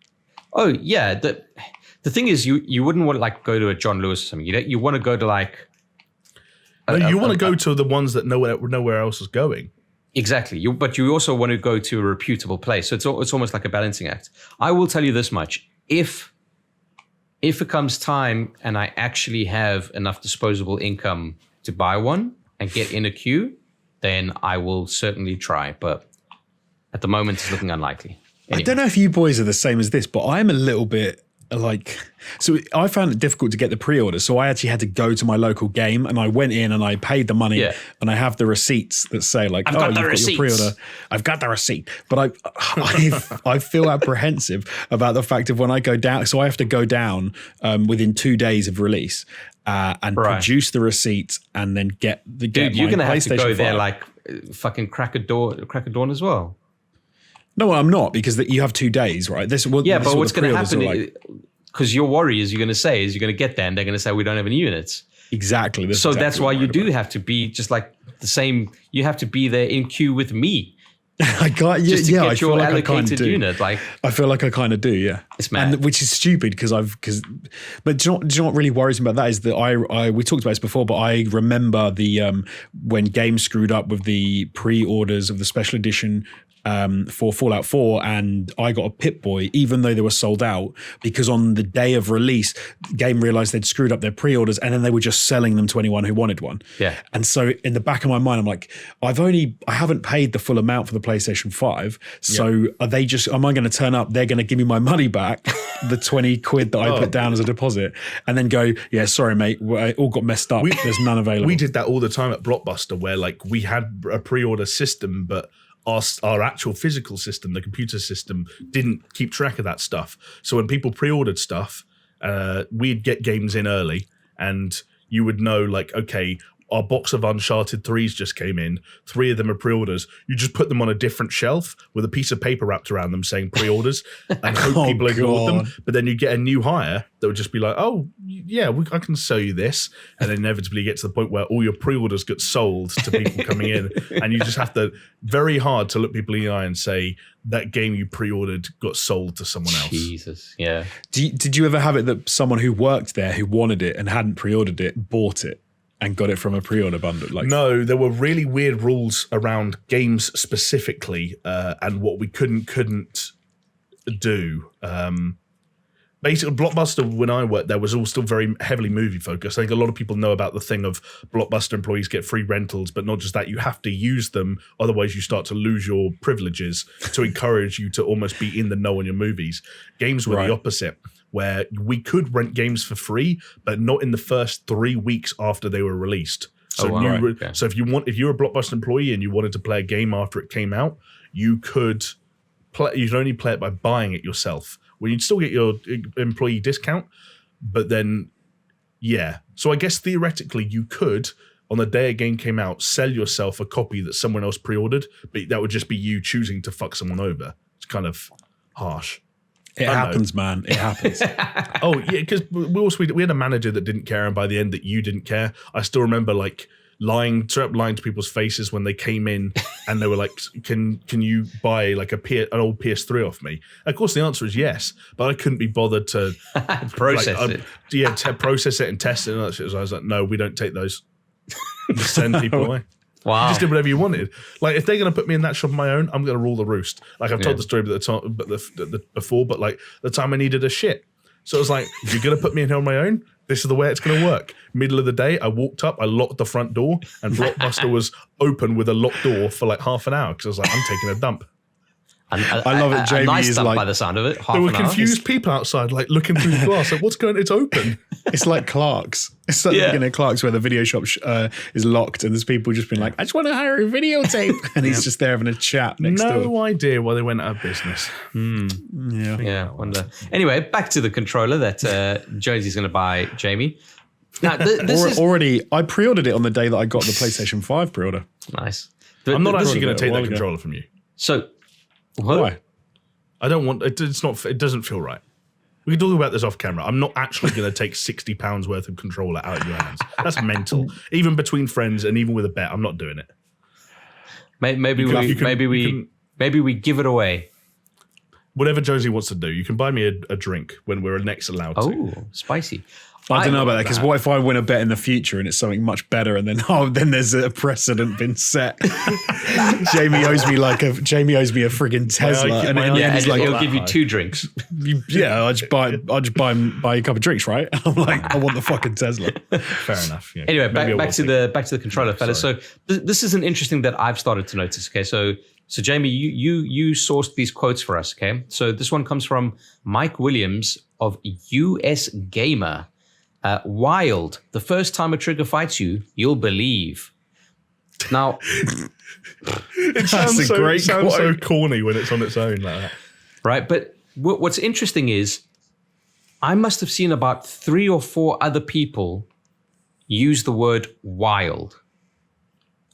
Oh yeah, the thing is, you wouldn't want to like go to a John Lewis or something. You want to go to like. You want to go to the ones that nowhere else is going. Exactly. But you also want to go to a reputable place. So it's almost like a balancing act. I will tell you this much: if it comes time and I actually have enough disposable income to buy one and get in a queue, then I will certainly try. But at the moment, it's looking unlikely. Anyway. I don't know if you boys are the same as this, but I'm a little bit like, so I found it difficult to get the pre-order. So I actually had to go to my local game and I went in and I paid the money and I have the receipts that say like, you've got your pre-order. I've got the receipt. But I feel apprehensive about the fact of when I go down. So I have to go down within 2 days of release and produce the receipt and then get the Dude, you're going to have to go there like fucking crack of dawn as well. No, I'm not, because you have 2 days, right? But what's going to happen, because your Warriors, you're going to say, is you're going to get there and they're going to say, we don't have any units. Exactly. That's why you do have to be just like the same. You have to be there in queue with me. I got just to get your allocated unit. Like, I feel like I kind of do, yeah. It's mad. And which is stupid but do you know what really worries me about that is that we talked about this before, but I remember when games screwed up with the pre-orders of the special edition for Fallout 4, and I got a Pip-Boy even though they were sold out, because on the day of release, the game realized they'd screwed up their pre-orders and then they were just selling them to anyone who wanted one. Yeah. And so in the back of my mind, I'm like, I haven't paid the full amount for the PlayStation 5. So am I going to turn up? They're going to give me my money back, the 20 quid that I put down as a deposit, and then go, yeah, sorry, mate, it all got messed up. There's none available. We did that all the time at Blockbuster, where like we had a pre-order system, but our actual physical system, the computer system, didn't keep track of that stuff. So when people pre-ordered stuff, we'd get games in early and you would know like, okay, our box of Uncharted 3s just came in. 3 of them are pre-orders. You just put them on a different shelf with a piece of paper wrapped around them saying pre-orders and hope people ignored them. But then you get a new hire that would just be like, oh, yeah, I can sell you this. And then inevitably get to the point where all your pre-orders get sold to people coming in. And you just have to, very hard to look people in the eye and say, that game you pre-ordered got sold to someone else. Jesus, yeah. Did you ever have it that someone who worked there who wanted it and hadn't pre-ordered it bought it and got it from a pre-order bundle? No, there were really weird rules around games specifically, and what we couldn't do. Basically, Blockbuster, when I worked there, was all still very heavily movie focused. I think a lot of people know about the thing of Blockbuster employees get free rentals, but not just that, you have to use them, otherwise you start to lose your privileges to encourage you to almost be in the know on your movies. Games were the opposite, where we could rent games for free, but not in the first 3 weeks after they were released. So, so if you're a Blockbuster employee and you wanted to play a game after it came out, you could only play it by buying it yourself. Well, you'd still get your employee discount, but then, yeah. So I guess theoretically you could, on the day a game came out, sell yourself a copy that someone else pre-ordered, but that would just be you choosing to fuck someone over. It's kind of harsh. It happens, man. It happens. Oh, yeah, because we had a manager that didn't care, and by the end that you didn't care. I still remember like lying to people's faces when they came in and they were like, can you buy like an old PS3 off me? Of course the answer is yes, but I couldn't be bothered to process it. Yeah, process it and test it and that shit. So I was like, no, we don't take those. Just send people away. Wow. You just did whatever you wanted. Like if they're going to put me in that shop on my own, I'm going to rule the roost. Like I've told the story before, but like the time I needed a shit. So it was like, you're going to put me in here on my own? This is the way it's going to work. Middle of the day, I walked up, I locked the front door, and Blockbuster was open with a locked door for like half an hour because I was like, I'm taking a dump. I love it. Jamie nice is dump like, by the sound of it. There were confused people outside, like looking through the glass, like, what's going on? It's open. It's like Clark's. It's like the beginning of Clark's where the video shop is locked and there's people just been like, I just want to hire a videotape. And he's just there having a chat next door. No idea why they went out of business. Yeah, wonder. Anyway, back to the controller that Jonesy's going to buy Jamie. Now, I pre-ordered it on the day that I got the PlayStation 5 pre-order. Nice. I'm not actually going to take that controller from you. So, why? I don't want it. It's not. It doesn't feel right. We can talk about this off camera. I'm not actually going to take £60 worth of controller out of your hands. That's mental. Even between friends and even with a bet, I'm not doing it. Maybe we give it away. Whatever Josie wants to do, you can buy me a drink when we're next allowed to. Oh, spicy. I don't know about that, because what if I win a bet in the future and it's something much better, and then there's a precedent been set. Jamie owes me a friggin' Tesla, and he's like, he'll give you 2 drinks. I'll just buy a couple of drinks, right? I'm like, I want the fucking Tesla. Fair enough. Yeah. Anyway, back to the controller, fellas. So this is an interesting that I've started to notice. Okay, so Jamie, you sourced these quotes for us. Okay, so this one comes from Mike Williams of US Gamer. Wild, the first time a trigger fights you, you'll believe. Now, it sounds so corny when it's on its own like that. Right, but what's interesting is I must have seen about 3 or 4 other people use the word wild,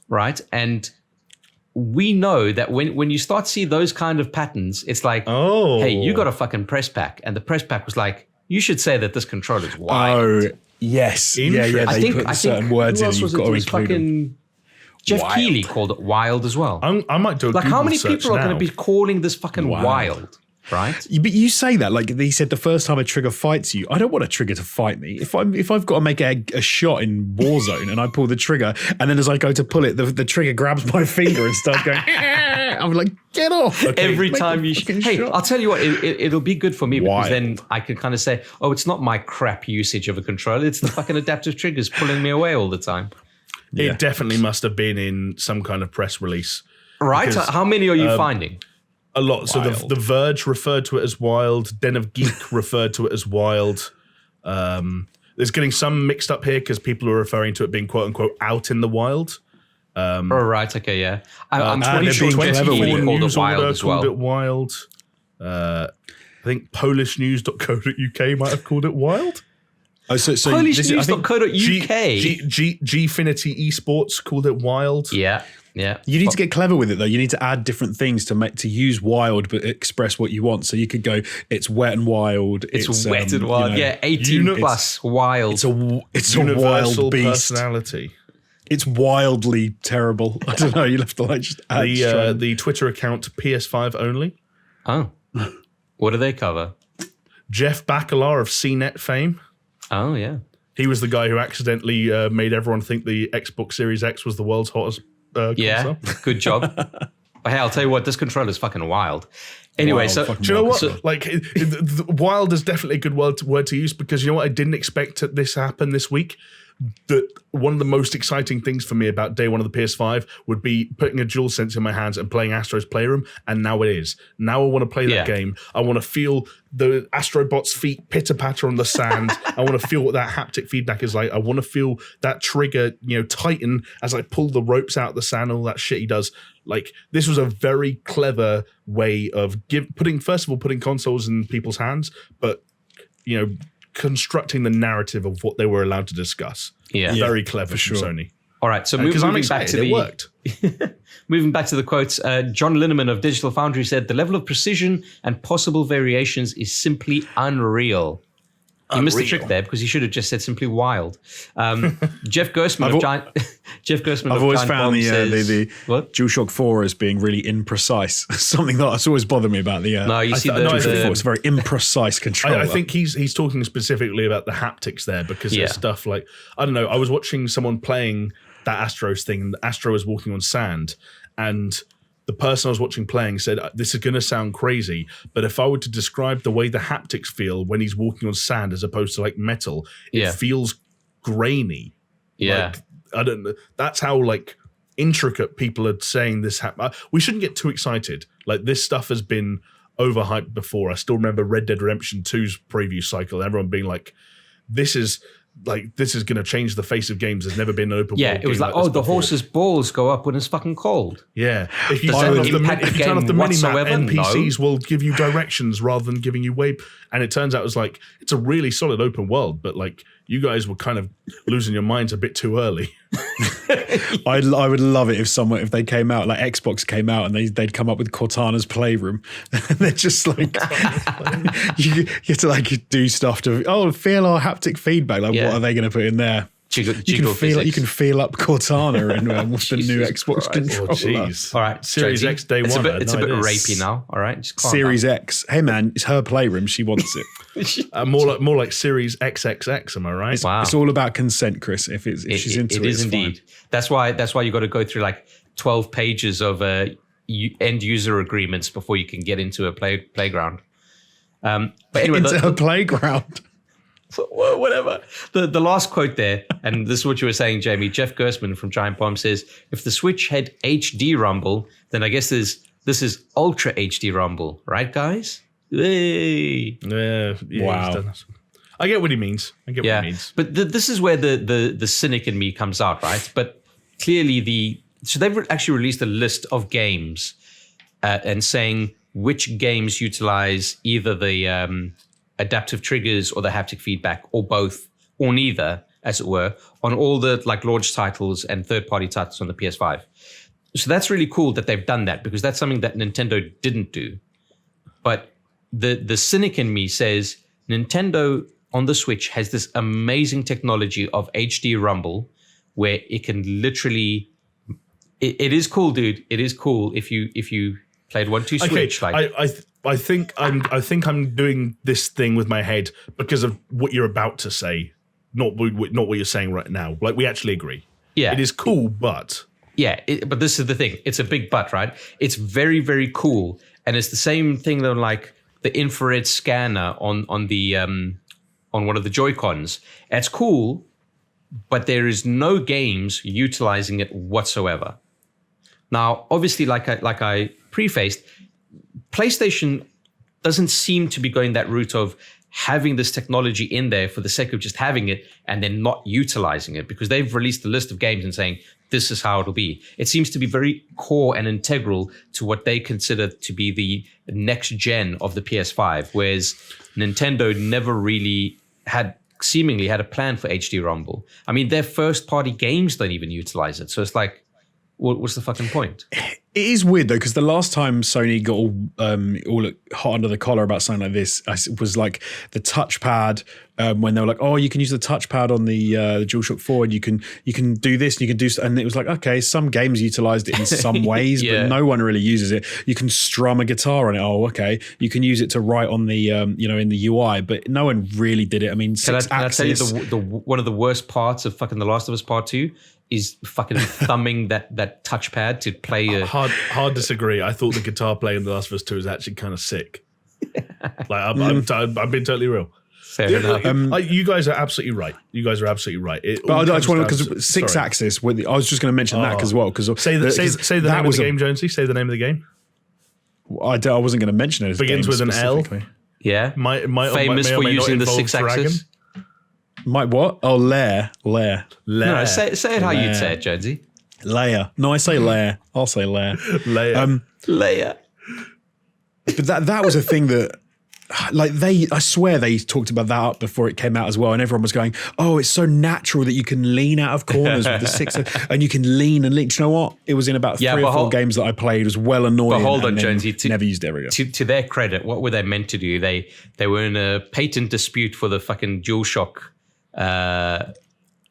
right? And we know that when you start to see those kind of patterns, it's like, hey, you got a fucking press pack. And the press pack was like, you should say that this controller is wild. Oh, yes. Yeah. They put certain words in and you've got to include them. Jeff Keighley called it wild as well. I might do a like, Google how many search people are now. going to be calling this fucking wild, right? But you say that, like he said, the first time a trigger fights you, I don't want a trigger to fight me. If I've got to make a shot in Warzone and I pull the trigger, and then as I go to pull it, the trigger grabs my finger and starts going, I'm like, get off. Okay, every time you hey, shot. I'll tell you what, it'll be good for me because then I can kind of say, oh, it's not my crap usage of a controller, it's the fucking adaptive triggers pulling me away all the time. It definitely must have been in some kind of press release. Right? How many are you finding? A lot. So the Verge referred to it as wild. Den of Geek referred to it as wild. There's getting some mixed up here because people are referring to it being quote unquote out in the wild. Right. Okay. Yeah. I'm pretty sure 24 called News it wild Order as well. called it wild. I think PolishNews.co.uk might have called it wild. Oh, so PolishNews.co.uk. Gfinity Esports called it wild. Yeah. You need to get clever with it, though. You need to add different things to use wild, but express what you want. So you could go, it's wet and wild. It's wet and wild. 18 plus wild. It's a universal wild beast. Personality. It's wildly terrible. I don't know. You'll have to just add the Twitter account PS5 only. Oh, what do they cover? Jeff Bakalar of CNET fame. Oh yeah, he was the guy who accidentally made everyone think the Xbox Series X was the world's hottest console. Good job. But hey, I'll tell you what, this controller is fucking wild. Anyway, do you know what? Wild is definitely a good word to use because you know what? I didn't expect this to happen this week. That one of the most exciting things for me about day one of the PS5 would be putting a DualSense in my hands and playing Astro's Playroom, and now it is. Now I want to play that game. I want to feel the Astrobot's feet pitter-patter on the sand. I want to feel what that haptic feedback is like. I want to feel that trigger, tighten as I pull the ropes out of the sand and all that shit he does. Like, this was a very clever way of putting consoles in people's hands, but, constructing the narrative of what they were allowed to discuss. Yeah. Very clever for from sure. Sony. All right, so moving back to it worked. Moving back to the quotes, John Linneman of Digital Foundry said, the level of precision and possible variations is simply unreal. You missed the trick there because you should have just said simply wild. Jeff Gerstmann of Giant I've always found the DualShock 4 as being really imprecise. Something that's always bothered me about the DualShock 4. It's a very imprecise controller. I think he's talking specifically about the haptics there because there's stuff like, I don't know, I was watching someone playing that Astros thing and Astro was walking on sand and the person I was watching playing said, this is going to sound crazy, but if I were to describe the way the haptics feel when he's walking on sand as opposed to like metal, it feels grainy. Yeah. I don't know. That's how intricate people are saying this. We shouldn't get too excited. Like, this stuff has been overhyped before. I still remember Red Dead Redemption 2's preview cycle. Everyone being like, this is going to change the face of games. There's never been an open world game. It was like the horse's balls go up when it's fucking cold. Yeah. If you turn off the minimap, NPCs will give you directions rather than giving you way. And it turns out it's a really solid open world, but you guys were kind of losing your minds a bit too early. I would love it if they came out, like Xbox came out and they'd come up with Cortana's Playroom. And they're just like, you have to like do stuff to, feel our haptic feedback. Like, what are they going to put in there? You can feel up Cortana in with the new Xbox controller. Oh, jeez. All right, Series Jonesy, X day one. It's a bit rapey now. All right, just calm Series down. X. Hey man, it's her playroom. She wants it. More like Series XXX. Am I right? Wow. It's all about consent, Chris. If she's into it, it is indeed. Fine. That's why you got to go through like 12 pages of end user agreements before you can get into a playground. But anyway, into a playground. Whatever. The last quote there, and this is what you were saying, Jamie. Jeff Gersman from Giant Bomb says, if the Switch had HD rumble, then I guess this is Ultra HD rumble, right, guys? Hey. Yeah. Wow. I get what he means. What he means. But this is where the cynic in me comes out, right? But clearly so they've actually released a list of games and saying which games utilize either the adaptive triggers or the haptic feedback or both or neither, as it were, on all the like launch titles and third-party titles on the PS5. So that's really cool that they've done that because that's something that Nintendo didn't do. But the cynic in me says Nintendo on the Switch has this amazing technology of HD rumble where it can literally it is cool, dude. It is cool if you played 1-2 Switch. Okay, I think I'm doing this thing with my head because of what you're about to say, not what you're saying right now. Like we actually agree. Yeah, it is cool, but but this is the thing. It's a big but, right? It's very, very cool, and it's the same thing though. Like the infrared scanner on one of the Joy-Cons. It's cool, but there is no games utilizing it whatsoever. Now, obviously, like I prefaced, PlayStation doesn't seem to be going that route of having this technology in there for the sake of just having it and then not utilizing it because they've released a list of games and saying, this is how it'll be. It seems to be very core and integral to what they consider to be the next gen of the PS5, whereas Nintendo never really seemingly had a plan for HD Rumble. I mean, their first party games don't even utilize it. So it's like, what's the fucking point? It is weird though, because the last time Sony got all hot under the collar about something like this was like the touchpad. When they were like, "Oh, you can use the touchpad on the DualShock 4, and you can do this, and you can do," and it was like, okay, some games utilized it in some ways, but no one really uses it. You can strum a guitar on it. Oh, okay, you can use it to write on the in the UI, but no one really did it. I mean, can I tell you the one of the worst parts of fucking The Last of Us Part 2 is fucking thumbing that touchpad to play a hard disagree. I thought the guitar playing in The Last of Us 2 is actually kind of sick. Like I'm being totally real. Fair enough. You guys are absolutely right. But I just want to, because six axis. I was just going to mention that as well. Because say the name of the game, Jonesy. Say the name of the game. I wasn't going to mention it. As begins with an L. Yeah. Famous for using the six axis. Might what? Oh, lair. No, say it how you'd say it, Jonesy. Layer. No, I say lair. I'll say lair. Layer. But that was a thing that, like, I swear they talked about that up before it came out as well, and everyone was going, "Oh, it's so natural that you can lean out of corners with the six, and you can lean and lean." Do you know what? It was in about 3 or 4 games that I played. It was well annoying. But hold on, Jonesy. Never used it ever again. To their credit, what were they meant to do? They were in a patent dispute for the fucking DualShock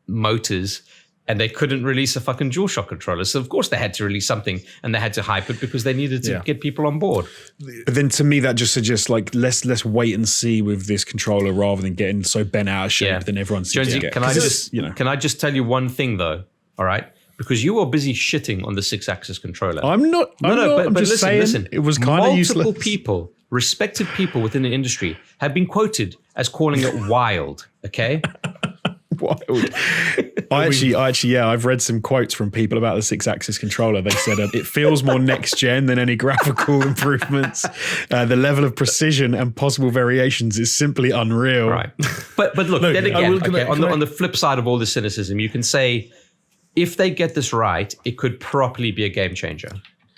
motors, and they couldn't release a fucking DualShock controller. So of course they had to release something, and they had to hype it because they needed to get people on board. But then to me, that just suggests like let's wait and see with this controller rather than getting so bent out of shape than everyone seems to get. Can I just tell you one thing though? All right. Because you are busy shitting on the 6-axis controller. I'm not. I'm just saying listen, it was kind of useless. Multiple people, respected people within the industry, have been quoted as calling it wild. Okay. Wild. I've read some quotes from people about the 6-axis controller. They said it feels more next gen than any graphical improvements. The level of precision and possible variations is simply unreal. Right. But look, then again, on the flip side of all the cynicism, you can say, if they get this right, it could properly be a game changer.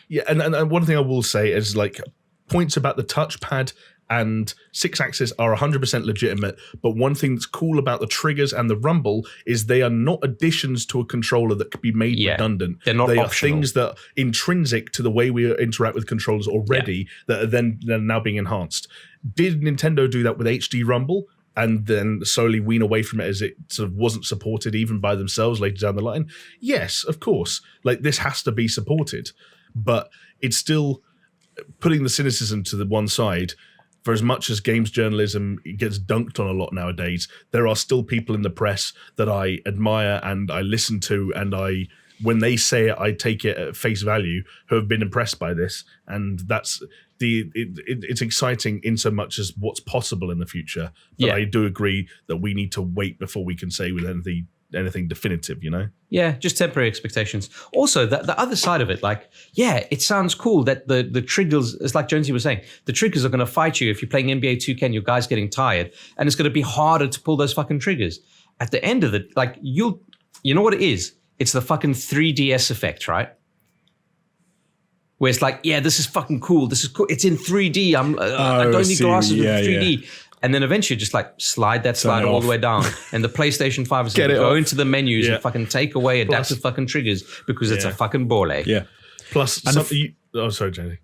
Yeah, and one thing I will say is like points about the touchpad and 6-axis are 100% legitimate. But one thing that's cool about the triggers and the rumble is they are not additions to a controller that could be made redundant. They're not They optional. are things that are intrinsic to the way we interact with controllers already that are then now being enhanced. Did Nintendo do that with HD Rumble and then slowly wean away from it as it sort of wasn't supported even by themselves later down the line? Yes, of course. Like, this has to be supported. But it's still putting the cynicism to the one side. For as much as games journalism gets dunked on a lot nowadays, there are still people in the press that I admire and I listen to, and when they say it, I take it at face value, who have been impressed by this. And that's it's exciting in so much as what's possible in the future. But I do agree that we need to wait before we can say with anything definitive, you know? Yeah, just temporary expectations. Also, the other side of it, like, it sounds cool that the triggers, it's like Jonesy was saying, the triggers are going to fight you if you're playing NBA 2K and your guy's getting tired, and it's going to be harder to pull those fucking triggers. At the end of it, like, you know what it is? It's the fucking 3DS effect, right? Where it's like, this is fucking cool. This is cool. It's in 3D. I don't need glasses with 3D. Yeah. And then eventually just like slide all the way down. And the PlayStation 5 is going to go into the menus and fucking take away adaptive fucking triggers because it's a fucking ball ache. Yeah. Plus, sorry, Jamie.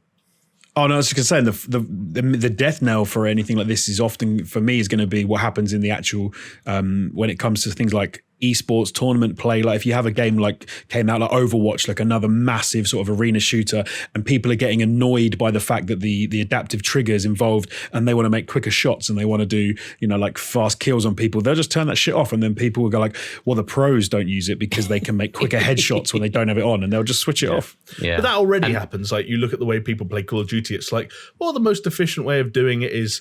Oh no, I was just going to say the death knell for anything like this is often, for me, is going to be what happens in the actual when it comes to things like esports tournament play. Like if you have a game like came out like Overwatch, like another massive sort of arena shooter, and people are getting annoyed by the fact that the adaptive triggers involved, and they want to make quicker shots and they want to do like fast kills on people, they'll just turn that shit off, and then people will go like, well, the pros don't use it because they can make quicker headshots when they don't have it on, and they'll just switch it off. Yeah, but that already happens. Like you look at the way people play Call of Duty, it's like, well, the most efficient way of doing it is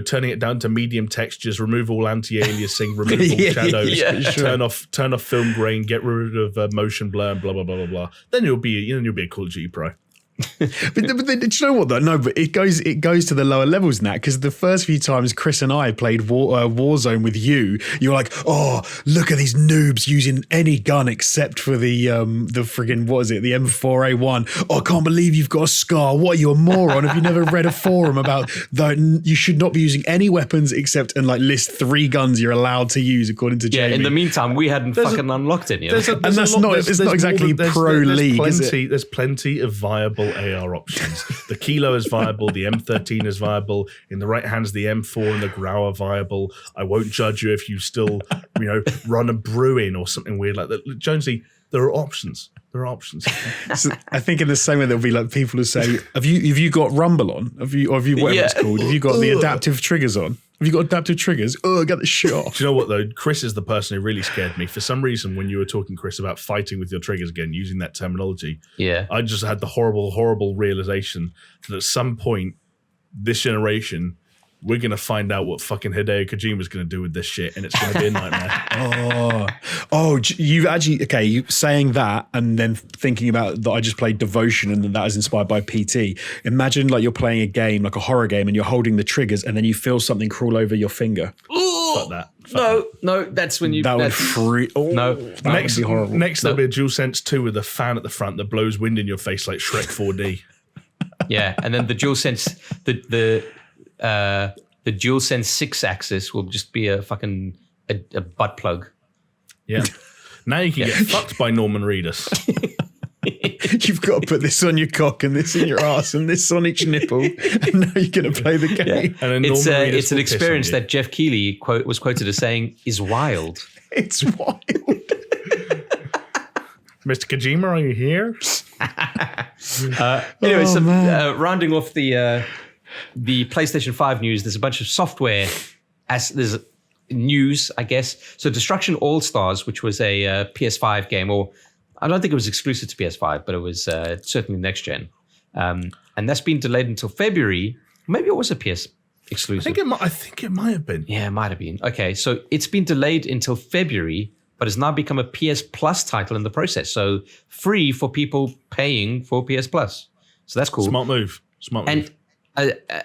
turning it down to medium textures, remove all anti-aliasing, remove all shadows, turn off film grain, get rid of motion blur, and blah blah blah blah blah. Then you'll be a Call of Duty pro. but do you know what though? No, but it goes to the lower levels than that, because the first few times Chris and I played Warzone with you were like, oh, look at these noobs using any gun except for the friggin' what is it, the M4A1. Oh, I can't believe you've got a scar. What are you, a moron? Have you never read a forum about that you should not be using any weapons except and like list 3 guns you're allowed to use according to Jamie? Yeah, in the meantime, we hadn't unlocked any. It's not exactly pro league, is it? There's plenty of viable AR options. The Kilo is viable, the M13 is viable, in the right hands the M4 and the Grau are viable. I won't judge you if you still run a Bruin or something weird like that. Jonesy, there are options. So I think in the same way there'll be like people who say, have you got Rumble on? Have you whatever it's called? Have you got the adaptive triggers on? Have you got adaptive triggers? Oh, I got the shit off. Do you know what though? Chris is the person who really scared me. For some reason, when you were talking, Chris, about fighting with your triggers again, using that terminology, I just had the horrible, horrible realization that at some point this generation, we're going to find out what fucking Hideo Kojima is going to do with this shit, and it's going to be a nightmare. You've actually, you saying that and then thinking about that I just played Devotion and that is inspired by PT. Imagine like you're playing a game, like a horror game, and you're holding the triggers and then you feel something crawl over your finger. Ooh, fuck that. No, that's when you... That would freak... Oh, no. Next, would be horrible. Next there'll be a DualSense 2 with a fan at the front that blows wind in your face like Shrek 4D. Yeah, and then the DualSense... The DualSense 6-axis will just be a fucking a butt plug. Yeah. Now you can get fucked by Norman Reedus. You've got to put this on your cock and this in your ass and this on each nipple, and now you're going to play the game. Yeah. And it's an experience that Jeff Keighley was quoted as saying is wild. It's wild. Mr. Kojima, are you here? Anyway, rounding off the PlayStation 5 news, there's a bunch of software there's news, I guess. So Destruction AllStars, which was a PS5 game, or I don't think it was exclusive to PS5, but it was certainly next gen. And that's been delayed until February. Maybe it was a PS exclusive. I think it might have been. Yeah, it might have been. Okay, so it's been delayed until February, but has now become a PS Plus title in the process. So free for people paying for PS Plus. So that's cool. Smart move. And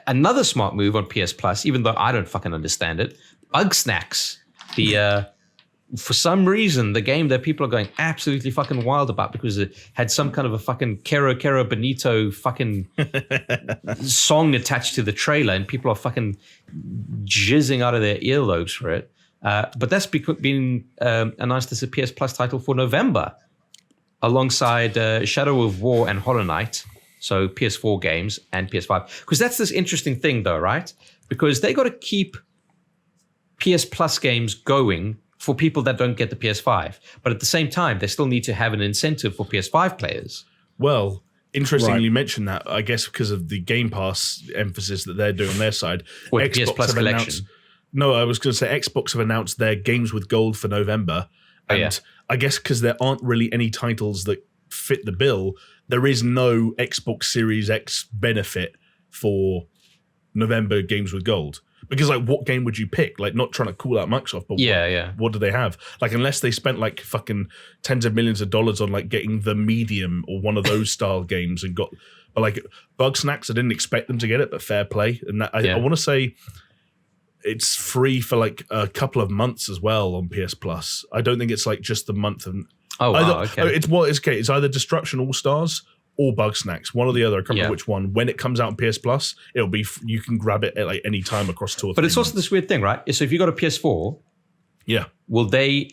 another smart move on PS Plus, even though I don't fucking understand it, Bugsnax, for some reason, the game that people are going absolutely fucking wild about because it had some kind of a fucking Kero Benito fucking song attached to the trailer, and people are fucking jizzing out of their earlobes for it. But that's been announced as a PS Plus title for November, alongside Shadow of War and Hollow Knight. So PS4 games and PS5. Because that's this interesting thing, though, right? Because they got to keep PS Plus games going for people that don't get the PS5. But at the same time, they still need to have an incentive for PS5 players. Well, interestingly, you mentioned that, I guess because of the Game Pass emphasis that they're doing on their side. With PS Plus collection. No, I was going to say Xbox have announced their games with gold for November. And I guess because there aren't really any titles that fit the bill, there is no Xbox Series X benefit for November games with gold. Because, like, what game would you pick? Like, not trying to call out Microsoft, but what do they have? Like, unless they spent, like, fucking tens of millions of dollars on, like, getting The Medium or one of those style games and got... But, like, Bugsnax, I didn't expect them to get it, but fair play. And that, I want to say it's free for, like, a couple of months as well on PS Plus. I don't think it's, like, just the month. And it's either Destruction All-Stars or Bugsnax, one or the other. I can't remember which one. When it comes out on PS Plus, it'll be you can grab it at like any time across 2 or 3 But it's also this weird thing, right? So if you got a PS4, will they?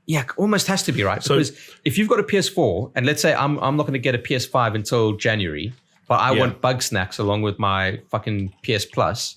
Yeah, almost has to be, right? Because if you've got a PS4, and let's say I'm not going to get a PS5 until January, but I want Bugsnax along with my fucking PS Plus.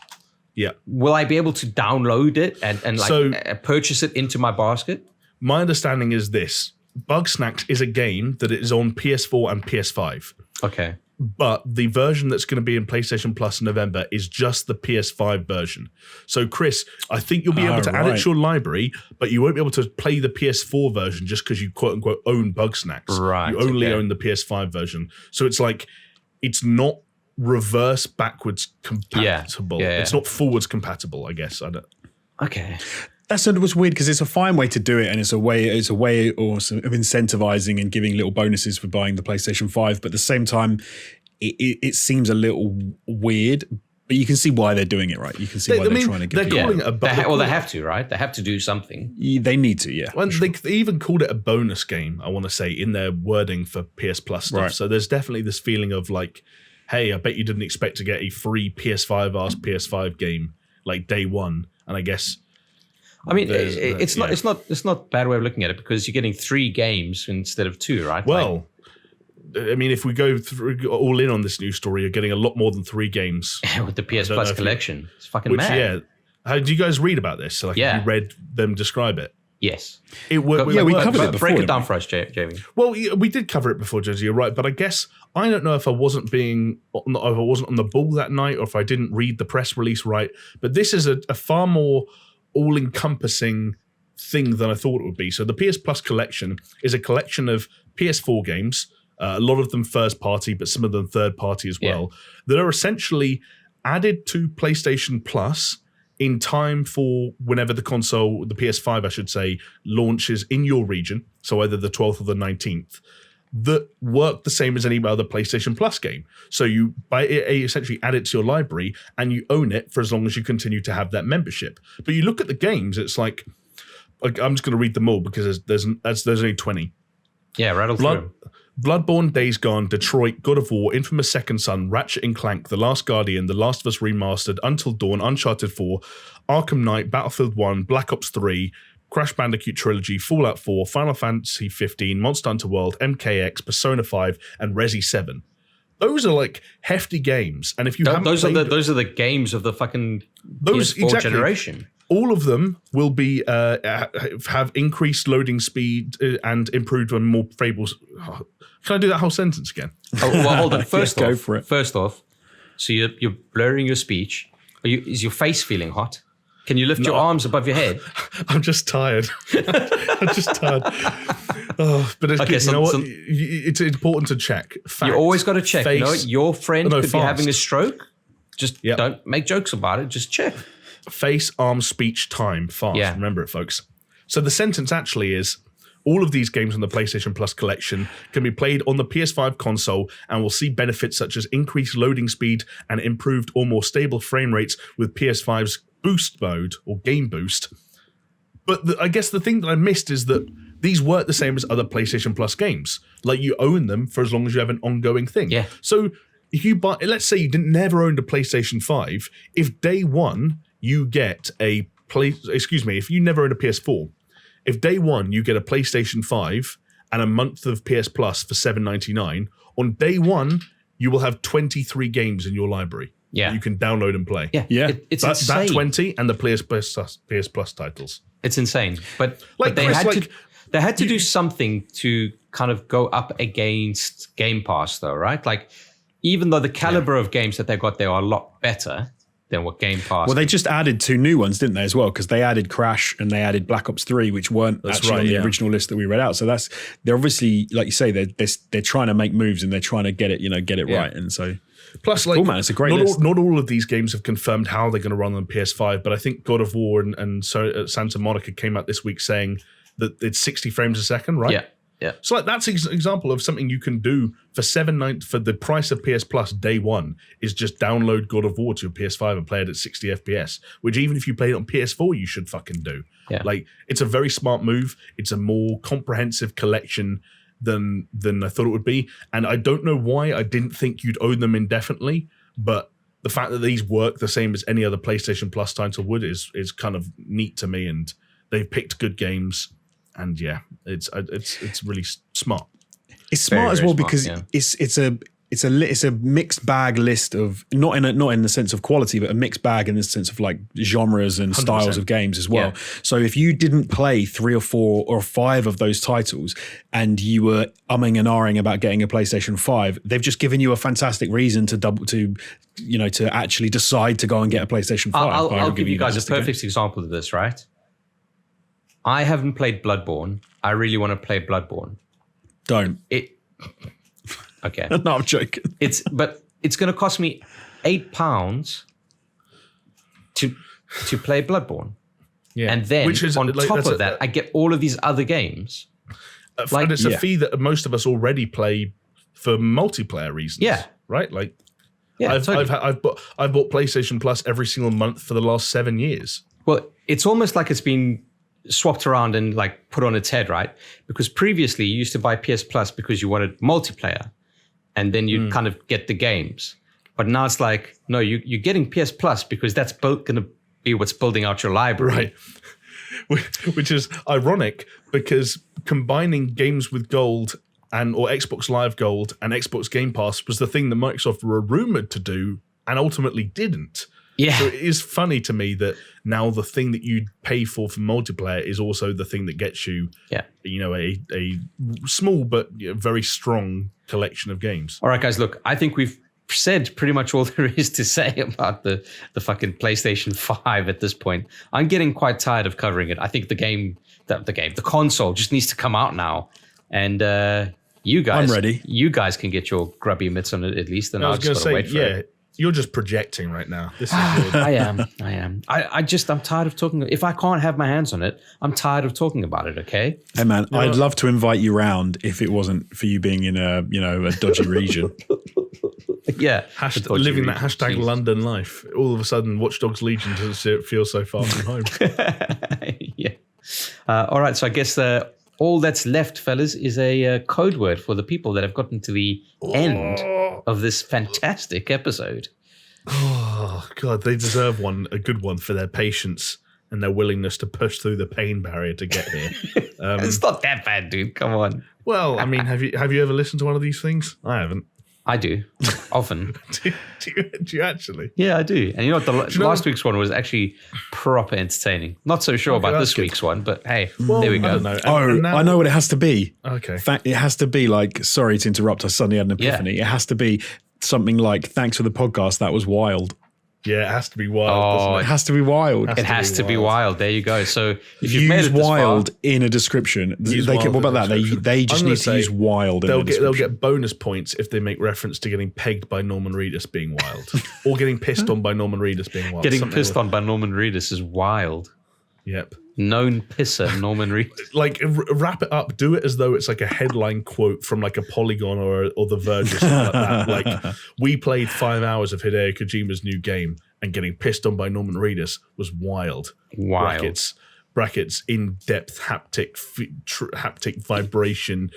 Yeah, will I be able to download it and purchase it into my basket? My understanding is this. Bugsnax is a game that is on PS4 and PS5. Okay. But the version that's going to be in PlayStation Plus in November is just the PS5 version. So, Chris, I think you'll be able to add it to your library, but you won't be able to play the PS4 version just because you quote-unquote own Bugsnax. Right. You only own the PS5 version. So it's like, it's not reverse backwards compatible. It's not forwards compatible, I guess. Okay. That's what's weird because it's a fine way to do it, and it's a way of incentivizing and giving little bonuses for buying the PlayStation 5. But at the same time, it seems a little weird. But you can see why they're doing it, right? You can see why they're trying to get. They're calling it a bonus. They have to, right? They have to do something. They need to, yeah. Well, they even called it a bonus game. I want to say in their wording for PS Plus stuff. Right. So there's definitely this feeling of like, hey, I bet you didn't expect to get a free PS5 PS5 game like day one, and I guess. I mean, it's not a bad way of looking at it because you're getting 3 games instead of 2, right? Well, I mean, if we go through all in on this news story, you're getting a lot more than 3 games with the PS Plus collection. It's fucking mad. Yeah. How did you guys read about this? So, have you read them describe it? Yes. We covered it before. Break it down for us, Jamie. Well, we did cover it before, Josie. You're right, but I guess I don't know if I wasn't on the ball that night or if I didn't read the press release right. But this is a far more all-encompassing thing than I thought it would be. So the PS Plus collection is a collection of PS4 games, a lot of them first-party, but some of them third-party as well, that are essentially added to PlayStation Plus in time for whenever the console, the PS5, I should say, launches in your region, so either the 12th or the 19th, that work the same as any other PlayStation Plus game. So you essentially add it to your library and you own it for as long as you continue to have that membership. But you look at the games, it's like I'm just going to read them all because there's only 20. Yeah, rattle through. Bloodborne, Days Gone, Detroit, God of War, Infamous Second Son, Ratchet & Clank, The Last Guardian, The Last of Us Remastered, Until Dawn, Uncharted 4, Arkham Knight, Battlefield 1, Black Ops 3, Crash Bandicoot Trilogy, Fallout 4, Final Fantasy 15, Monster Hunter World, MKX, Persona 5, and Resi 7. Those are like hefty games, and if you haven't those are the games of the fucking PS4 generation. All of them will be have increased loading speed and improved and more favorable. Can I do that whole sentence again? Oh, well, hold on. Go for it. First off, so you're blurring your speech. Is your face feeling hot? Can you lift your arms above your head? I'm just tired. I'm just tired. Oh, but it's good. You know what? It's important to check. Facts, you always got to check. face, you know, your friend could fast. be having a stroke. Just don't make jokes about it. Just check. Face, arm, speech, time, fast. Yeah. Remember it, folks. So the sentence actually is, all of these games on the PlayStation Plus collection can be played on the PS5 console and will see benefits such as increased loading speed and improved or more stable frame rates with PS5's Boost mode or Game Boost. But I guess the thing that I missed is that these weren't the same as other PlayStation Plus games. Like, you own them for as long as you have an ongoing thing. Yeah. So if you buy, let's say you never owned a PlayStation 5, if day one you get if you never owned a PS4, if day one you get a PlayStation 5 and a month of PS Plus for $7.99, on day one you will have 23 games in your library. Yeah. You can download and play. Yeah. It's insane. That 20 and the PS Plus titles. It's insane. But Like, they Chris, had to do something to kind of go up against Game Pass, though, right? Like, even though the caliber of games that they got there are a lot better than what Game Pass. Well, they just added 2 new ones, didn't they, as well? Because they added Crash and they added Black Ops 3, which weren't on the original list that we read out. So they're obviously, like you say, they're trying to make moves and they're trying to get it right. And so, plus, like, cool, man, it's a great list. Not all of these games have confirmed how they're going to run on PS5, but I think God of War and Santa Monica came out this week saying that it's 60 frames a second, right? Yeah. Yeah. So like that's an example of something you can do for $7.99 for the price of PS Plus day one is just download God of War to your PS5 and play it at 60 FPS, which even if you play it on PS4, you should fucking do. Yeah. Like, it's a very smart move. It's a more comprehensive collection than I thought it would be. And I don't know why I didn't think you'd own them indefinitely, but the fact that these work the same as any other PlayStation Plus title would is kind of neat to me. And they've picked good games. And yeah, it's really smart. It's smart very, as well very because smart, it's a mixed bag list of not in the sense of quality, but a mixed bag in the sense of like genres and 100%. styles of games as well. Yeah. So if you didn't play 3 or 4 or 5 of those titles and you were umming and ahhing about getting a PlayStation 5, they've just given you a fantastic reason to actually decide to go and get a PlayStation 5. I'll give you guys a perfect example of this, right? I haven't played Bloodborne. I really want to play Bloodborne. Don't. Okay. No, I'm joking. It's going to cost me £8 to play Bloodborne. Yeah. And then Which is, on like, top that's of that, I get all of these other games. And it's a fee that most of us already play for multiplayer reasons. Yeah. Right? Like, Yeah, I've bought PlayStation Plus every single month for the last 7 years. Well, it's almost like it's been swapped around and like put on its head, right? Because previously you used to buy PS Plus because you wanted multiplayer and then you'd kind of get the games. But now it's like, no, you're getting PS Plus because that's going to be what's building out your library. Right. Which is ironic because combining games with gold or Xbox Live Gold and Xbox Game Pass was the thing that Microsoft were rumored to do and ultimately didn't. Yeah. So it is funny to me that now the thing that you pay for multiplayer is also the thing that gets you, a small but very strong collection of games. All right, guys, look, I think we've said pretty much all there is to say about the fucking PlayStation 5 at this point. I'm getting quite tired of covering it. I think the console just needs to come out now. And you guys, I'm ready. You guys can get your grubby mitts on it at least. And I was going to say, wait for it. You're just projecting right now. This is good. I am. I'm tired of talking. If I can't have my hands on it, I'm tired of talking about it. Okay. Hey man, I'd love to invite you round if it wasn't for you being in a dodgy region. Yeah. Living that hashtag London life. All of a sudden, Watch Dogs Legion doesn't feel so far from home. Yeah. All right. So I guess all that's left, fellas, is a code word for the people that have gotten to the end of this fantastic episode. Oh, God, they deserve a good one for their patience and their willingness to push through the pain barrier to get here. It's not that bad, dude. Come on. Well, I mean, have you ever listened to one of these things? I haven't. I do, often. do you actually? Yeah, I do. And you know what? Last week's one was actually proper entertaining. Not so sure about this week's one, but hey, there we go. I don't know. I know what it has to be. Okay. In fact, it has to be like, sorry to interrupt, I suddenly had an epiphany. Yeah. It has to be something like, thanks for the podcast, that was wild. Yeah, it has to be wild. It has to be wild. It has to be wild. There you go. So if you've use made it this wild far, in a description. What about that? They just need to use wild in the description. They'll get bonus points if they make reference to getting pegged by Norman Reedus being wild. Or getting pissed on by Norman Reedus being wild. getting pissed on by Norman Reedus is wild. Yep. Known pisser, Norman Reedus. Like, wrap it up. Do it as though it's like a headline quote from like a Polygon or The Verge or something like that. Like, we played 5 hours of Hideo Kojima's new game and getting pissed on by Norman Reedus was wild. Wild. Brackets, brackets in-depth haptic vibration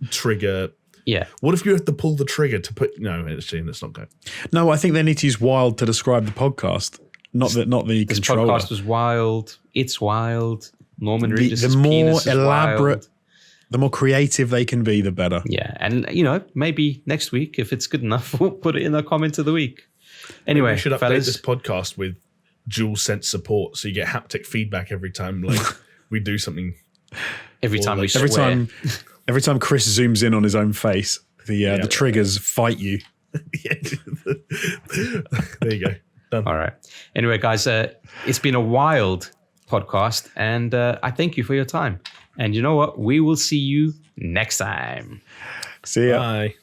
trigger. Yeah. What if you have to pull the trigger to put? No, actually, let's not go. No, I think they need to use wild to describe the podcast, not the This controller. podcast was wild. It's wild. Norman Reedus' The more penis is elaborate, wild. the more creative they can be, the better. Yeah, and maybe next week, if it's good enough, we'll put it in the comment of the week. Anyway, we should update fellas, this podcast with DualSense support, so you get haptic feedback every time we do something. every time we Every swear. every time Chris zooms in on his own face, the triggers fight you. There you go. Done. All right. Anyway, guys, it's been a wild podcast, and I thank you for your time. And you know what? We will see you next time. See ya. Bye.